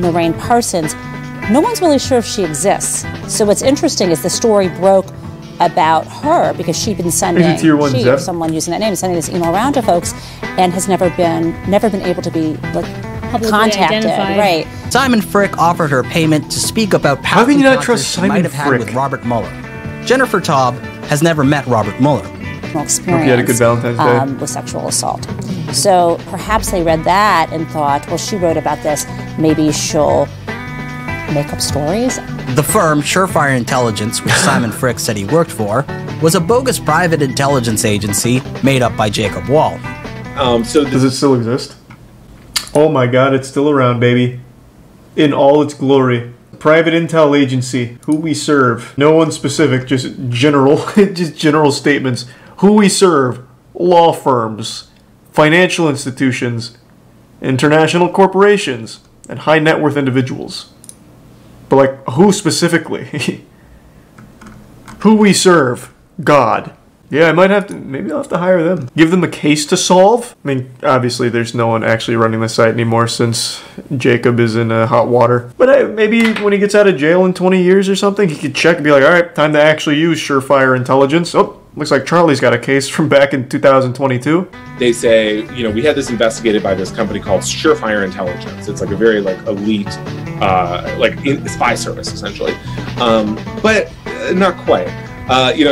Lorraine Parsons, no one's really sure if she exists. So what's interesting is the story broke about her because she'd been sending someone using that name, sending this email around to folks, and has never been able to be contacted. Right. Simon Frick offered her payment to speak about past encounters she might have had with Robert Mueller. Jennifer Taub has never met Robert Mueller. Experience you had a good Valentine's Day. With sexual assault. So perhaps they read that and thought, well, she wrote about this, maybe she'll make up stories. The firm, Surefire Intelligence, which Simon Frick said he worked for, was a bogus private intelligence agency made up by Jacob Wall. Does it still exist? Oh my god, it's still around, baby. In all its glory. Private intel agency, who we serve. No one specific, just general, just general statements. Who we serve, law firms, financial institutions, international corporations, and high net worth individuals. But like, who specifically? Who we serve, God. Yeah, I might have to, maybe I'll have to hire them. Give them a case to solve? I mean, obviously there's no one actually running the site anymore since Jacob is in hot water. But maybe when he gets out of jail in 20 years or something, he could check and be like, alright, time to actually use Surefire Intelligence. Oh, looks like Charlie's got a case from back in 2022. They say, we had this investigated by this company called Surefire Intelligence. It's like a very elite, spy service essentially, but not quite.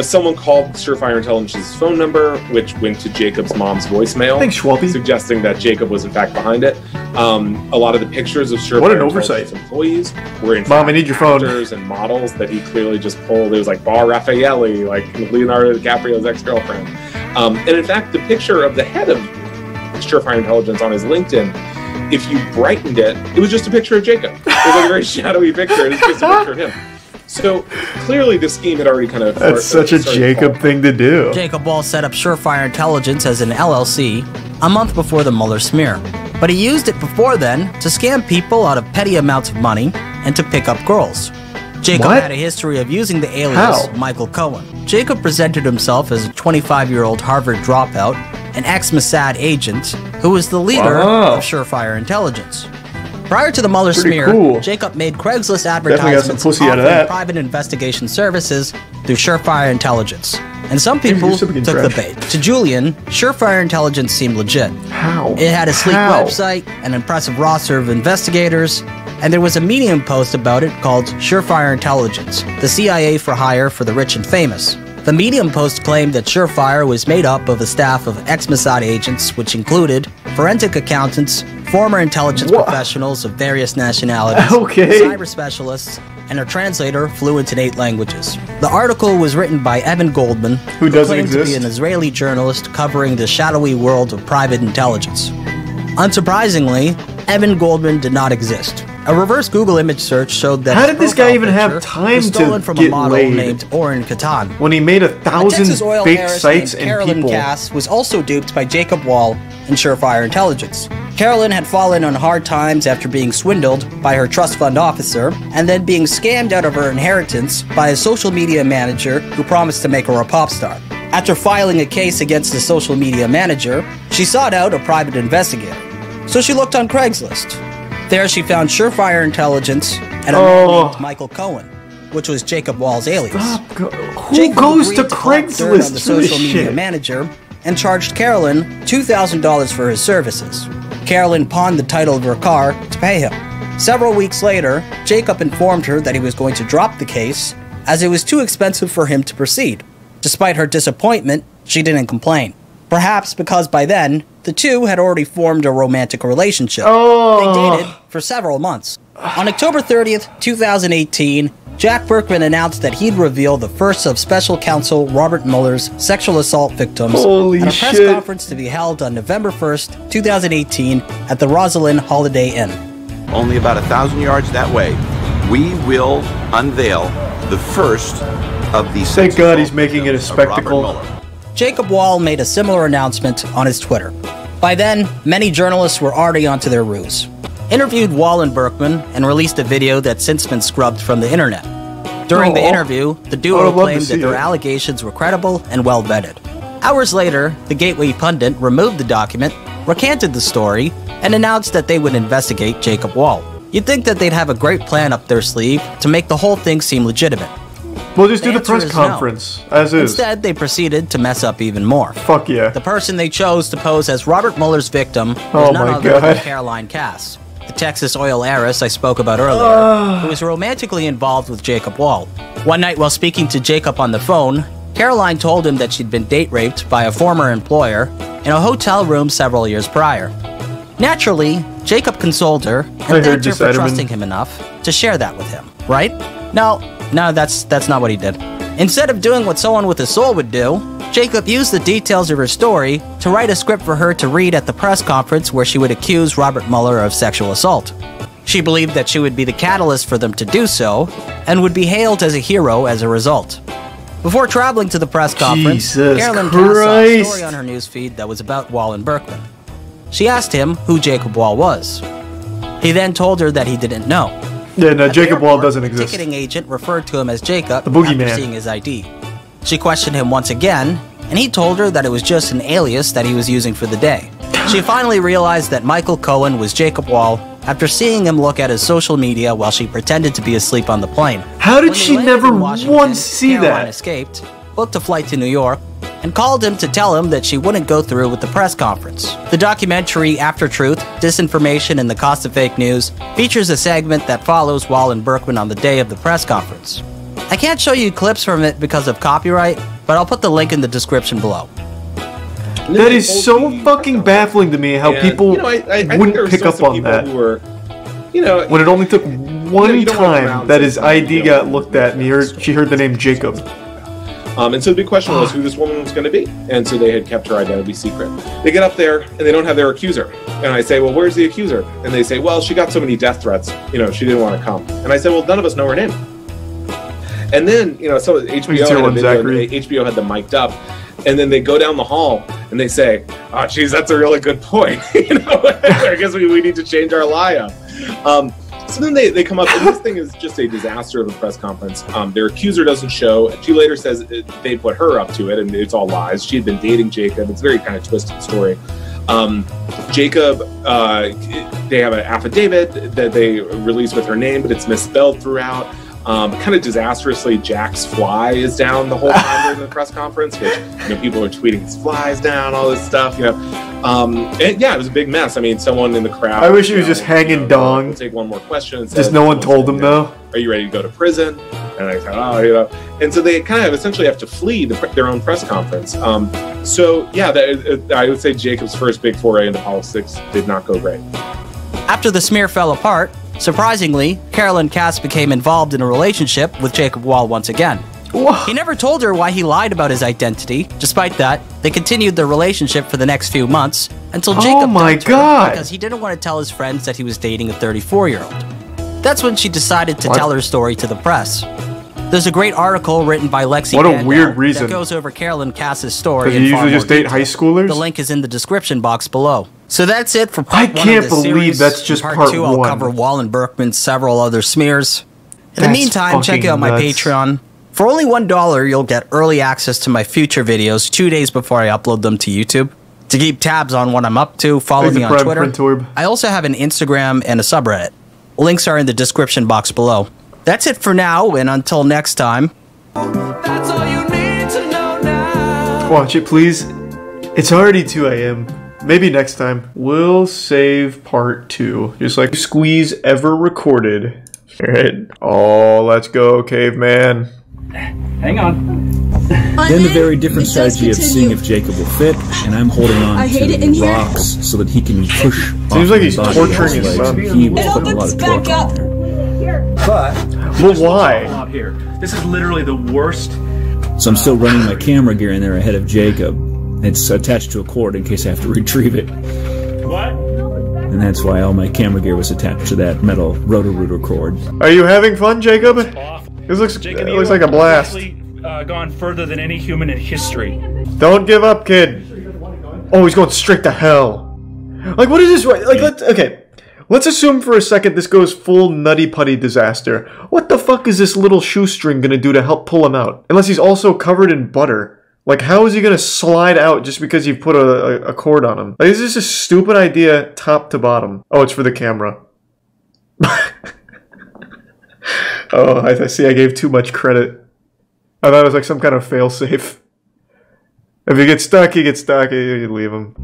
Someone called Surefire Intelligence's phone number, which went to Jacob's mom's voicemail. Thanks, Schwalbe. Suggesting that Jacob was in fact behind it. A lot of the pictures of Surefire Intelligence employees were in fact actors and models that he clearly just pulled. It was like Bar Raffaelli, like Leonardo DiCaprio's ex-girlfriend. And in fact, the picture of the head of Surefire Intelligence on his LinkedIn, if you brightened it, it was just a picture of Jacob. It was like a very shadowy picture, and it's just a picture of him. So clearly the scheme had already kind of... That's such a Jacob thing to do. Jacob Wall set up Surefire Intelligence as an LLC a month before the Mueller smear. But he used it before then to scam people out of petty amounts of money and to pick up girls. Jacob had a history of using the alias Michael Cohen. Jacob presented himself as a 25-year-old Harvard dropout, an ex-Mossad agent, who was the leader of Surefire Intelligence. Prior to the Mueller smear, Jacob made Craigslist advertisements offering private investigation services through Surefire Intelligence. And some people took the bait. To Julian, Surefire Intelligence seemed legit. How? It had a sleek website, an impressive roster of investigators, and there was a Medium post about it called Surefire Intelligence, the CIA for hire for the rich and famous. The Medium post claimed that Surefire was made up of a staff of ex-Mossad agents, which included forensic accountants, former intelligence professionals of various nationalities, cyber specialists, and a translator fluent in 8 languages. The article was written by Evan Goldman, who claimed to be an Israeli journalist covering the shadowy world of private intelligence. Unsurprisingly, Evan Goldman did not exist. A reverse Google image search showed that how did this guy even have time to stolen from a model named Oren Katan. When he made 1,000 fake sites and Carolyn people. Cass was also duped by Jacob Wall and Surefire Intelligence. Carolyn had fallen on hard times after being swindled by her trust fund officer and then being scammed out of her inheritance by a social media manager who promised to make her a pop star. After filing a case against the social media manager, she sought out a private investigator. So she looked on Craigslist. There she found Surefire Intelligence and a man named Michael Cohen, which was Jacob Wall's alias. Who goes to Craigslist on the social media manager and charged Carolyn $2,000 for his services. Carolyn pawned the title of her car to pay him. Several weeks later, Jacob informed her that he was going to drop the case as it was too expensive for him to proceed. Despite her disappointment, she didn't complain. Perhaps because by then, the two had already formed a romantic relationship. They dated for several months. On October 30th, 2018, Jack Berkman announced that he'd reveal the first of Special Counsel Robert Mueller's sexual assault victims at a press conference to be held on November 1st, 2018 at the Rosalind Holiday Inn. Only about 1,000 yards that way, we will unveil the first of the Thank God he's making it a spectacle. Jacob Wall made a similar announcement on his Twitter. By then, many journalists were already onto their ruse. Interviewed Wall and Berkman and released a video that's since been scrubbed from the internet. During the interview, the duo claimed that their allegations were credible and well vetted. Hours later, the Gateway pundit removed the document, recanted the story, and announced that they would investigate Jacob Wall. You'd think that they'd have a great plan up their sleeve to make the whole thing seem legitimate. We'll just do the press conference, as is. Instead, they proceeded to mess up even more. Fuck yeah. The person they chose to pose as Robert Mueller's victim was none other than Caroline Cass, the Texas oil heiress I spoke about earlier, who was romantically involved with Jacob Wall. One night while speaking to Jacob on the phone, Caroline told him that she'd been date raped by a former employer in a hotel room several years prior. Naturally, Jacob consoled her and thanked her for trusting him enough to share that with him, right? No, that's not what he did. Instead of doing what someone with a soul would do, Jacob used the details of her story to write a script for her to read at the press conference where she would accuse Robert Mueller of sexual assault. She believed that she would be the catalyst for them to do so, and would be hailed as a hero as a result. Before traveling to the press conference, Caroline Cass saw a story on her newsfeed that was about Wall and Berkman. She asked him who Jacob Wall was. He then told her that he didn't know. Yeah, no, Jacob Wall doesn't exist. The ticketing agent referred to him as Jacob the boogeyman after seeing his ID. She questioned him once again, and he told her that it was just an alias that he was using for the day. She finally realized that Michael Cohen was Jacob Wall after seeing him look at his social media while she pretended to be asleep on the plane. How did she never once see Caroline that? Escaped, booked a flight to New York, and called him to tell him that she wouldn't go through with the press conference. The documentary After Truth, Disinformation and the Cost of Fake News features a segment that follows Wall and Berkman on the day of the press conference. I can't show you clips from it because of copyright, but I'll put the link in the description below. That is so fucking baffling to me how people wouldn't pick up on that. When it only took one time that his ID got looked at and she heard the name Jacob. And so the big question was who this woman was going to be. And so they had kept her identity secret. They get up there and they don't have their accuser. And I say, well, where's the accuser? And they say, well, she got so many death threats, she didn't want to come. And I said, well, none of us know her name. And then, so HBO had them mic'd up. And then they go down the hall and they say, oh, geez, that's a really good point. I guess we need to change our lie-up. So then they come up, and this thing is just a disaster of a press conference. Their accuser doesn't show. She later says they put her up to it, and it's all lies. She had been dating Jacob. It's a very kind of twisted story. Jacob, they have an affidavit that they release with her name, but it's misspelled throughout. Kind of disastrously, Jack's fly is down the whole time during the press conference, which people are tweeting his flies down, all this stuff. And yeah, it was a big mess. I mean, someone in the crowd. I wish he was just hanging dong. We'll take one more question. And just no one told him though. Are you ready to go to prison? And I said, And so they kind of essentially have to flee their own press conference. So yeah, I would say Jacob's first big foray into politics did not go great. After the smear fell apart, surprisingly, Caroline Cass became involved in a relationship with Jacob Wall once again. He never told her why he lied about his identity. Despite that, they continued their relationship for the next few months until Jacob dumped her because he didn't want to tell his friends that he was dating a 34-year-old. That's when she decided to tell her story to the press. There's a great article written by Lexi that goes over Caroline Cass's story. Does he usually just date high schoolers? The link is in the description box below. So that's it for part 1 I can't of the believe series. that's just part part 2, 1. I'll cover Wall and Berkman's several other smears. In the meantime, check out my Patreon. For only $1, you'll get early access to my future videos 2 days before I upload them to YouTube. To keep tabs on what I'm up to, follow me on Twitter. I also have an Instagram and a subreddit. Links are in the description box below. That's it for now, and until next time. That's all you need to know now. Watch it, please. It's already 2 a.m. Maybe next time. We'll save part 2. Just like Squeeze ever recorded. Alright. Oh, let's go, caveman. Hang on. Then the very different strategy of seeing if Jacob will fit, and I'm holding on to rocks so that he can push. Seems like he's torturing his son. He was putting a lot of torture on there. But why? Here. This is literally the worst. So I'm still running my camera gear in there ahead of Jacob. It's attached to a cord in case I have to retrieve it. What? And that's why all my camera gear was attached to that metal rotor-rooter cord. Are you having fun, Jacob? This looks like a blast. Gone further than any human in history. Don't give up, kid. Oh, he's going straight to hell. Like, what is this? Like, let's assume for a second this goes full nutty putty disaster. What the fuck is this little shoestring gonna do to help pull him out? Unless he's also covered in butter. Like, how is he gonna slide out just because you put a cord on him? Like, this is a stupid idea top to bottom. Oh, it's for the camera. Oh, I see I gave too much credit. I thought it was like some kind of failsafe. If you get stuck, you get stuck. You leave him.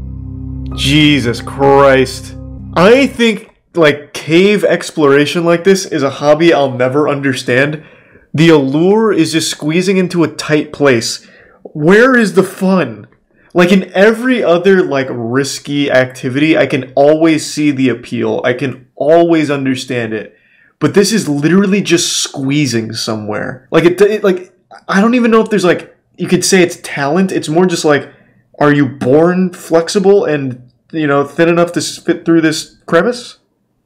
Jesus Christ. I think like cave exploration like this is a hobby I'll never understand. The allure is just squeezing into a tight place. Where is the fun? Like in every other like risky activity, I can always see the appeal. I can always understand it. But this is literally just squeezing somewhere. Like it like I don't even know if there's like you could say it's talent. It's more just like, are you born flexible and, you know, thin enough to fit through this crevice?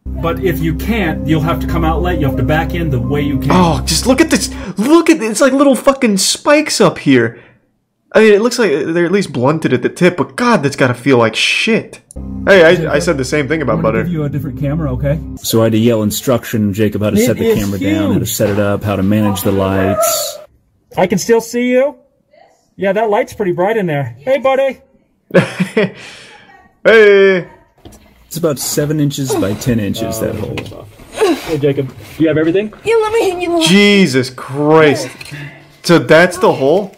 But if you can't, you'll have to come out late. You'll have to back in the way you can. Oh, just look at this. Look at this. It's like little fucking spikes up here. I mean, it looks like they're at least blunted at the tip, but God, that's got to feel like shit. Hey, I said the same thing about butter. Give you a different camera, okay? So I had to yell instruction, Jacob, how to set the camera down, how to set it up, how to manage the lights. I can still see you? Yeah, that light's pretty bright in there. Hey, buddy. Hey. It's about 7 inches by 10 inches, that hole. Hey, Jacob, do you have everything? Yeah, let me hit you. Jesus Christ. So that's the hole?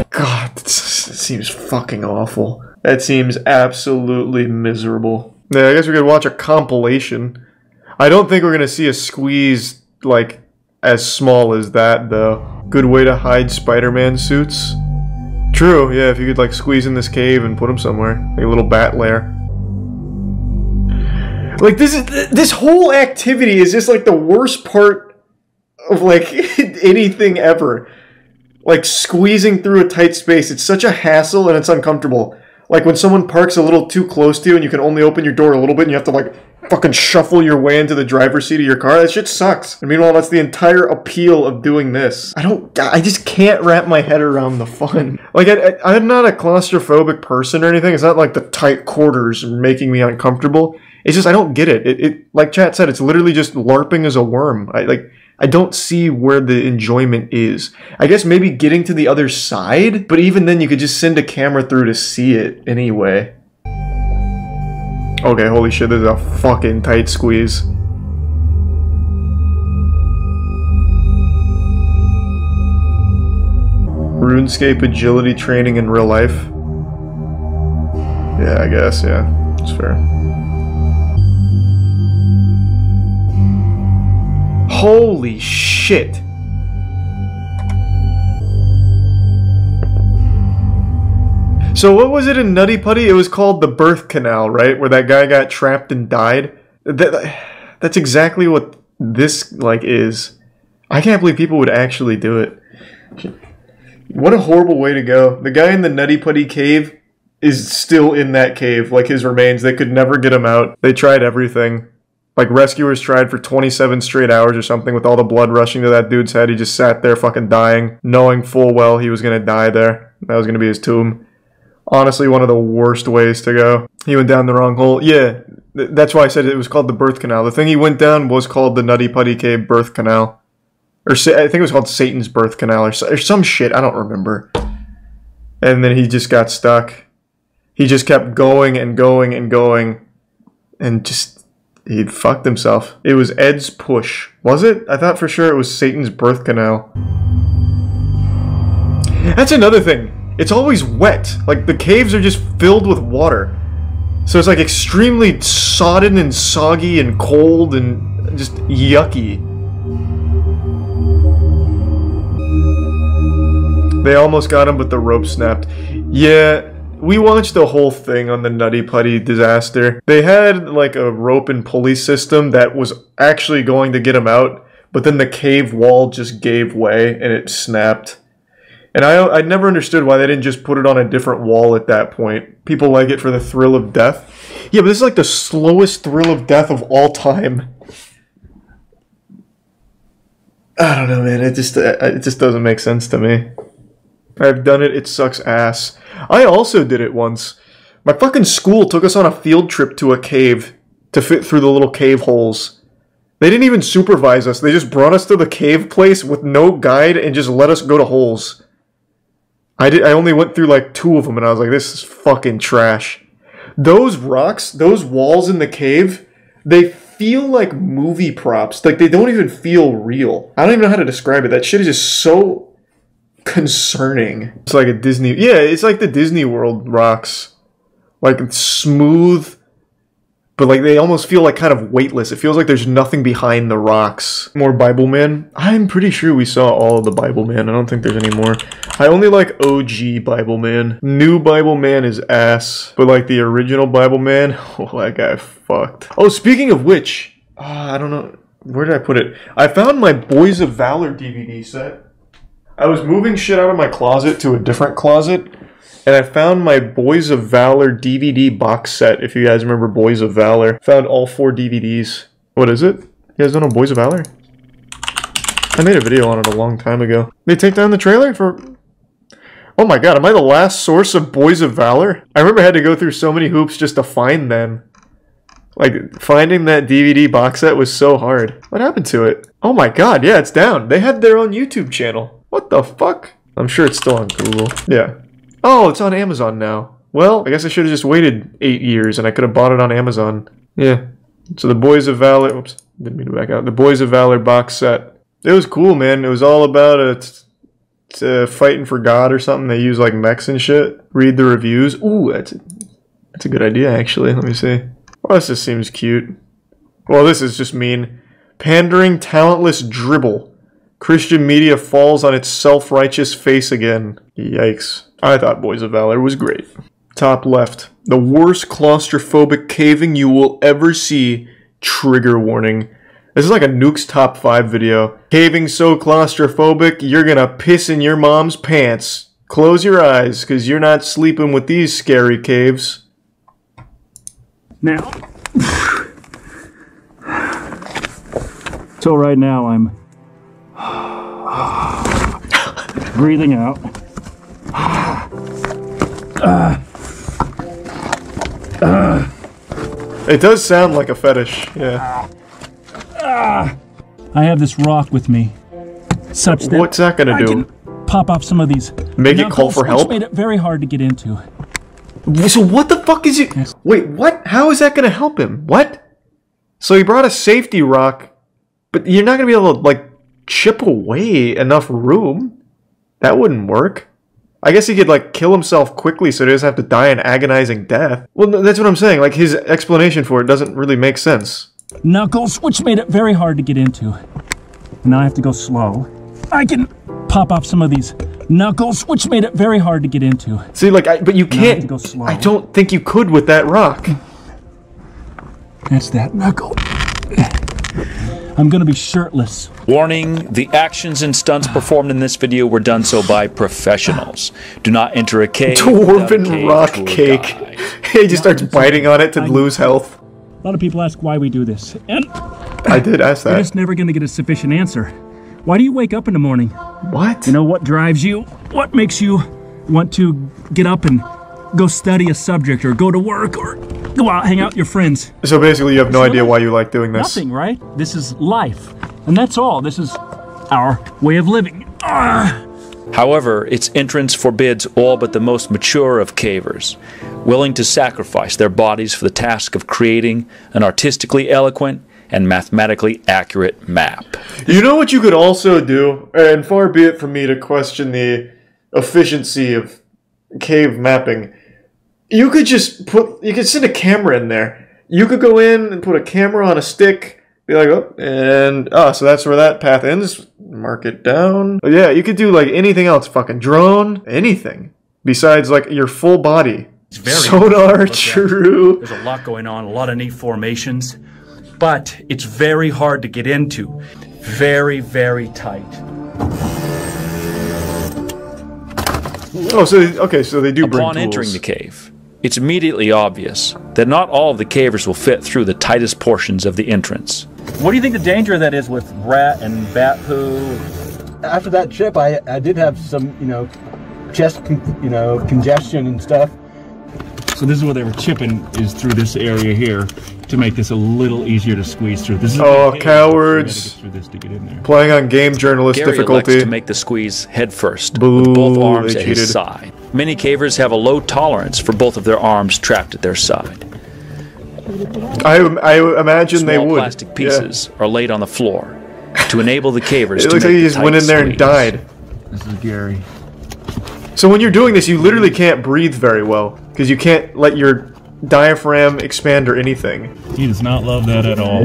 God, that seems fucking awful. That seems absolutely miserable. Yeah, I guess we could watch a compilation. I don't think we're going to see a squeeze, like, as small as that, though. Good way to hide Spider-Man suits. True, yeah, if you could, like, squeeze in this cave and put them somewhere. Like a little bat lair. Like, this whole activity is just, like, the worst part of, like, anything ever. Like, squeezing through a tight space. It's such a hassle and it's uncomfortable. Like, when someone parks a little too close to you and you can only open your door a little bit and you have to, like, fucking shuffle your way into the driver's seat of your car. That shit sucks. And meanwhile, that's the entire appeal of doing this. I just can't wrap my head around the fun. Like, I'm not a claustrophobic person or anything. It's not like the tight quarters making me uncomfortable. It's just, I don't get it. It like chat said, it's literally just LARPing as a worm. I don't see where the enjoyment is. I guess maybe getting to the other side, but even then you could just send a camera through to see it anyway. Okay, holy shit, this is a fucking tight squeeze. RuneScape agility training in real life? Yeah, I guess, yeah. It's fair. Holy shit! So what was it in Nutty Putty? It was called the birth canal, right? Where that guy got trapped and died. That's exactly what this, like, is. I can't believe people would actually do it. What a horrible way to go. The guy in the Nutty Putty cave is still in that cave, like his remains. They could never get him out. They tried everything. Like, rescuers tried for 27 straight hours or something with all the blood rushing to that dude's head. He just sat there fucking dying, knowing full well he was gonna die there. That was gonna be his tomb. Honestly, one of the worst ways to go. He went down the wrong hole. Yeah, that's why I said it was called the birth canal. The thing he went down was called the Nutty Putty Cave birth canal. Or I think it was called Satan's birth canal or some shit. I don't remember. And then he just got stuck. He just kept going and going and going. And just, he'd fucked himself. It was Ed's push. Was it? I thought for sure it was Satan's birth canal. That's another thing. It's always wet. Like, the caves are just filled with water. So it's like extremely sodden and soggy and cold and just yucky. They almost got him, but the rope snapped. Yeah, we watched the whole thing on the Nutty Putty disaster. They had like a rope and pulley system that was actually going to get him out, but then the cave wall just gave way and it snapped. And I never understood why they didn't just put it on a different wall at that point. People like it for the thrill of death. Yeah, but this is like the slowest thrill of death of all time. I don't know, man. It just doesn't make sense to me. I've done it. It sucks ass. I also did it once. My fucking school took us on a field trip to a cave to fit through the little cave holes. They didn't even supervise us. They just brought us to the cave place with no guide and just let us go to holes. I only went through like 2 of them and I was like, this is fucking trash. Those rocks, those walls in the cave, they feel like movie props. Like, they don't even feel real. I don't even know how to describe it. That shit is just so concerning. It's like a Disney... Yeah, it's like the Disney World rocks. Like, it's smooth, but like they almost feel like kind of weightless. It feels like there's nothing behind the rocks. More Bible Man. I'm pretty sure we saw all of the Bible Man. I don't think there's any more. I only like OG Bible Man. New Bible Man is ass, but like the original Bible Man, oh, that guy fucked. Oh, speaking of which, I don't know, where did I put it? I found my Boys of Valor DVD set. I was moving shit out of my closet to a different closet, and I found my Boys of Valor DVD box set, if you guys remember Boys of Valor. Found all 4 DVDs. What is it? You guys don't know Boys of Valor? I made a video on it a long time ago. They take down the trailer for... Oh my god, am I the last source of Boys of Valor? I remember I had to go through so many hoops just to find them. Like, finding that DVD box set was so hard. What happened to it? Oh my god, yeah, it's down. They had their own YouTube channel. What the fuck? I'm sure it's still on Google. Yeah. Oh, it's on Amazon now. Well, I guess I should have just waited 8 years and I could have bought it on Amazon. Yeah. So the Boys of Valor... Oops, didn't mean to back out. The Boys of Valor box set. It was cool, man. It was all about fighting for God or something. They use like mechs and shit. Read the reviews. Ooh, that's a good idea, actually. Let me see. Oh, this just seems cute. Well, this is just mean. Pandering, talentless dribble. Christian media falls on its self-righteous face again. Yikes. I thought Boys of Valor was great. Top left. The worst claustrophobic caving you will ever see. Trigger warning. This is like a Nuke's top 5 video. Caving so claustrophobic, you're gonna piss in your mom's pants. Close your eyes, because you're not sleeping with these scary caves. Now. So right now I'm breathing out. It does sound like a fetish, yeah. I have this rock with me, such that what's that gonna do? I can pop off some of these. Make it call for help? Which made it very hard to get into. So what the fuck is it? Wait, what? How is that gonna help him? What? So he brought a safety rock, but you're not gonna be able to like chip away enough room. That wouldn't work. I guess he could like kill himself quickly so he doesn't have to die an agonizing death. Well, that's what I'm saying. Like his explanation for it doesn't really make sense. Knuckles, which made it very hard to get into. Now I have to go slow. I can pop off some of these. Knuckles, which made it very hard to get into. See, like, but you can't. I have to go slow. I don't think you could with that rock. That's that knuckle. I'm gonna be shirtless. Warning, the actions and stunts performed in this video were done so by professionals. Do not enter a cave. Dwarven rock cake. He just starts biting on it to lose health. A lot of people ask why we do this, and I did ask that. We're just never gonna get a sufficient answer. Why do you wake up in the morning? What? You know, what drives you? What makes you want to get up and go study a subject or go to work or go out, hang out with your friends? So basically you have no idea why you like doing this. Nothing, right? This is life. And that's all. This is our way of living. However, its entrance forbids all but the most mature of cavers, willing to sacrifice their bodies for the task of creating an artistically eloquent and mathematically accurate map. You know what you could also do, and far be it from me to question the efficiency of cave mapping, you could just you could send a camera in there. You could go in and put a camera on a stick, be like, oh, and, oh, so that's where that path ends, mark it down. But yeah, you could do like anything else, fucking drone, anything, besides like your full body. It's very sonar, true. There's a lot going on, a lot of neat formations, but it's very hard to get into. Very, very tight. Oh, so, okay, so they do bring Upon tools. entering the cave, it's immediately obvious that not all of the cavers will fit through the tightest portions of the entrance. What do you think the danger of that is with rat and bat poo? After that trip, I did have some, chest, congestion and stuff. So this is what they were chipping, is through this area here to make this a little easier to squeeze through. This is cowards! Through this to get in there. Playing on game journalist Gary difficulty. elects to make the squeeze head first, Boo, with both arms they at his cheated. side. Many cavers have a low tolerance for both of their arms trapped at their side. I imagine they would. Plastic pieces are laid on the floor to enable the cavers it to looks make like he just went in there and died. This is Gary. So when you're doing this, you literally can't breathe very well because you can't let your diaphragm expand or anything. He does not love that at all.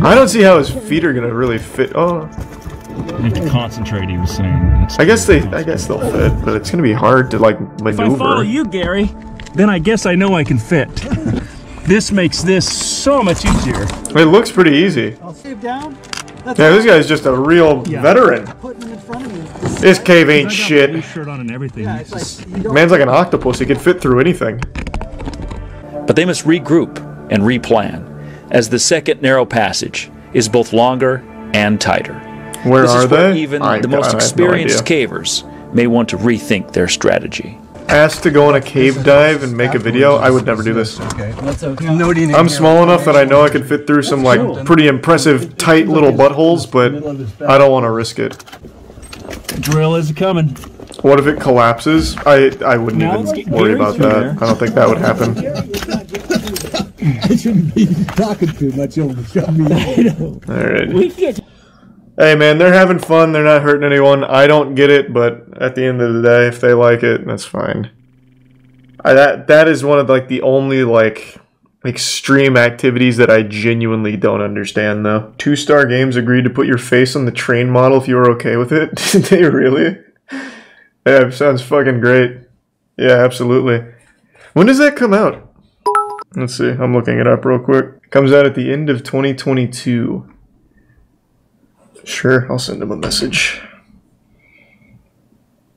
I don't see how his feet are gonna really fit. Oh, You have to concentrate, he was saying. I guess they'll fit, but it's gonna be hard to like maneuver. If I follow you, Gary, then I guess I know I can fit. This makes this so much easier. It looks pretty easy. I'll sit down. Yeah, this guy's just a real veteran. This cave ain't shit. Shirt on and everything. Man's like an octopus. He can fit through anything. But they must regroup and replan, as the second narrow passage is both longer and tighter. Where are they? Even the most experienced cavers may want to rethink their strategy. Asked to go on a cave dive and make a video, I would never do this. I'm small enough that I know I could fit through some like pretty impressive tight little buttholes, but I don't want to risk it. Drill is coming. What if it collapses? I wouldn't even worry about that. I don't think that would happen. I shouldn't be talking too much over me. Alright. Hey man, they're having fun, they're not hurting anyone. I don't get it, but at the end of the day, if they like it, that's fine. That is one of like the only like extreme activities that I genuinely don't understand though. 2-Star Games agreed to put your face on the train model if you were okay with it. Did they really? Yeah, sounds fucking great. Yeah, absolutely. When does that come out? Let's see, I'm looking it up real quick. It comes out at the end of 2022. Sure, I'll send him a message.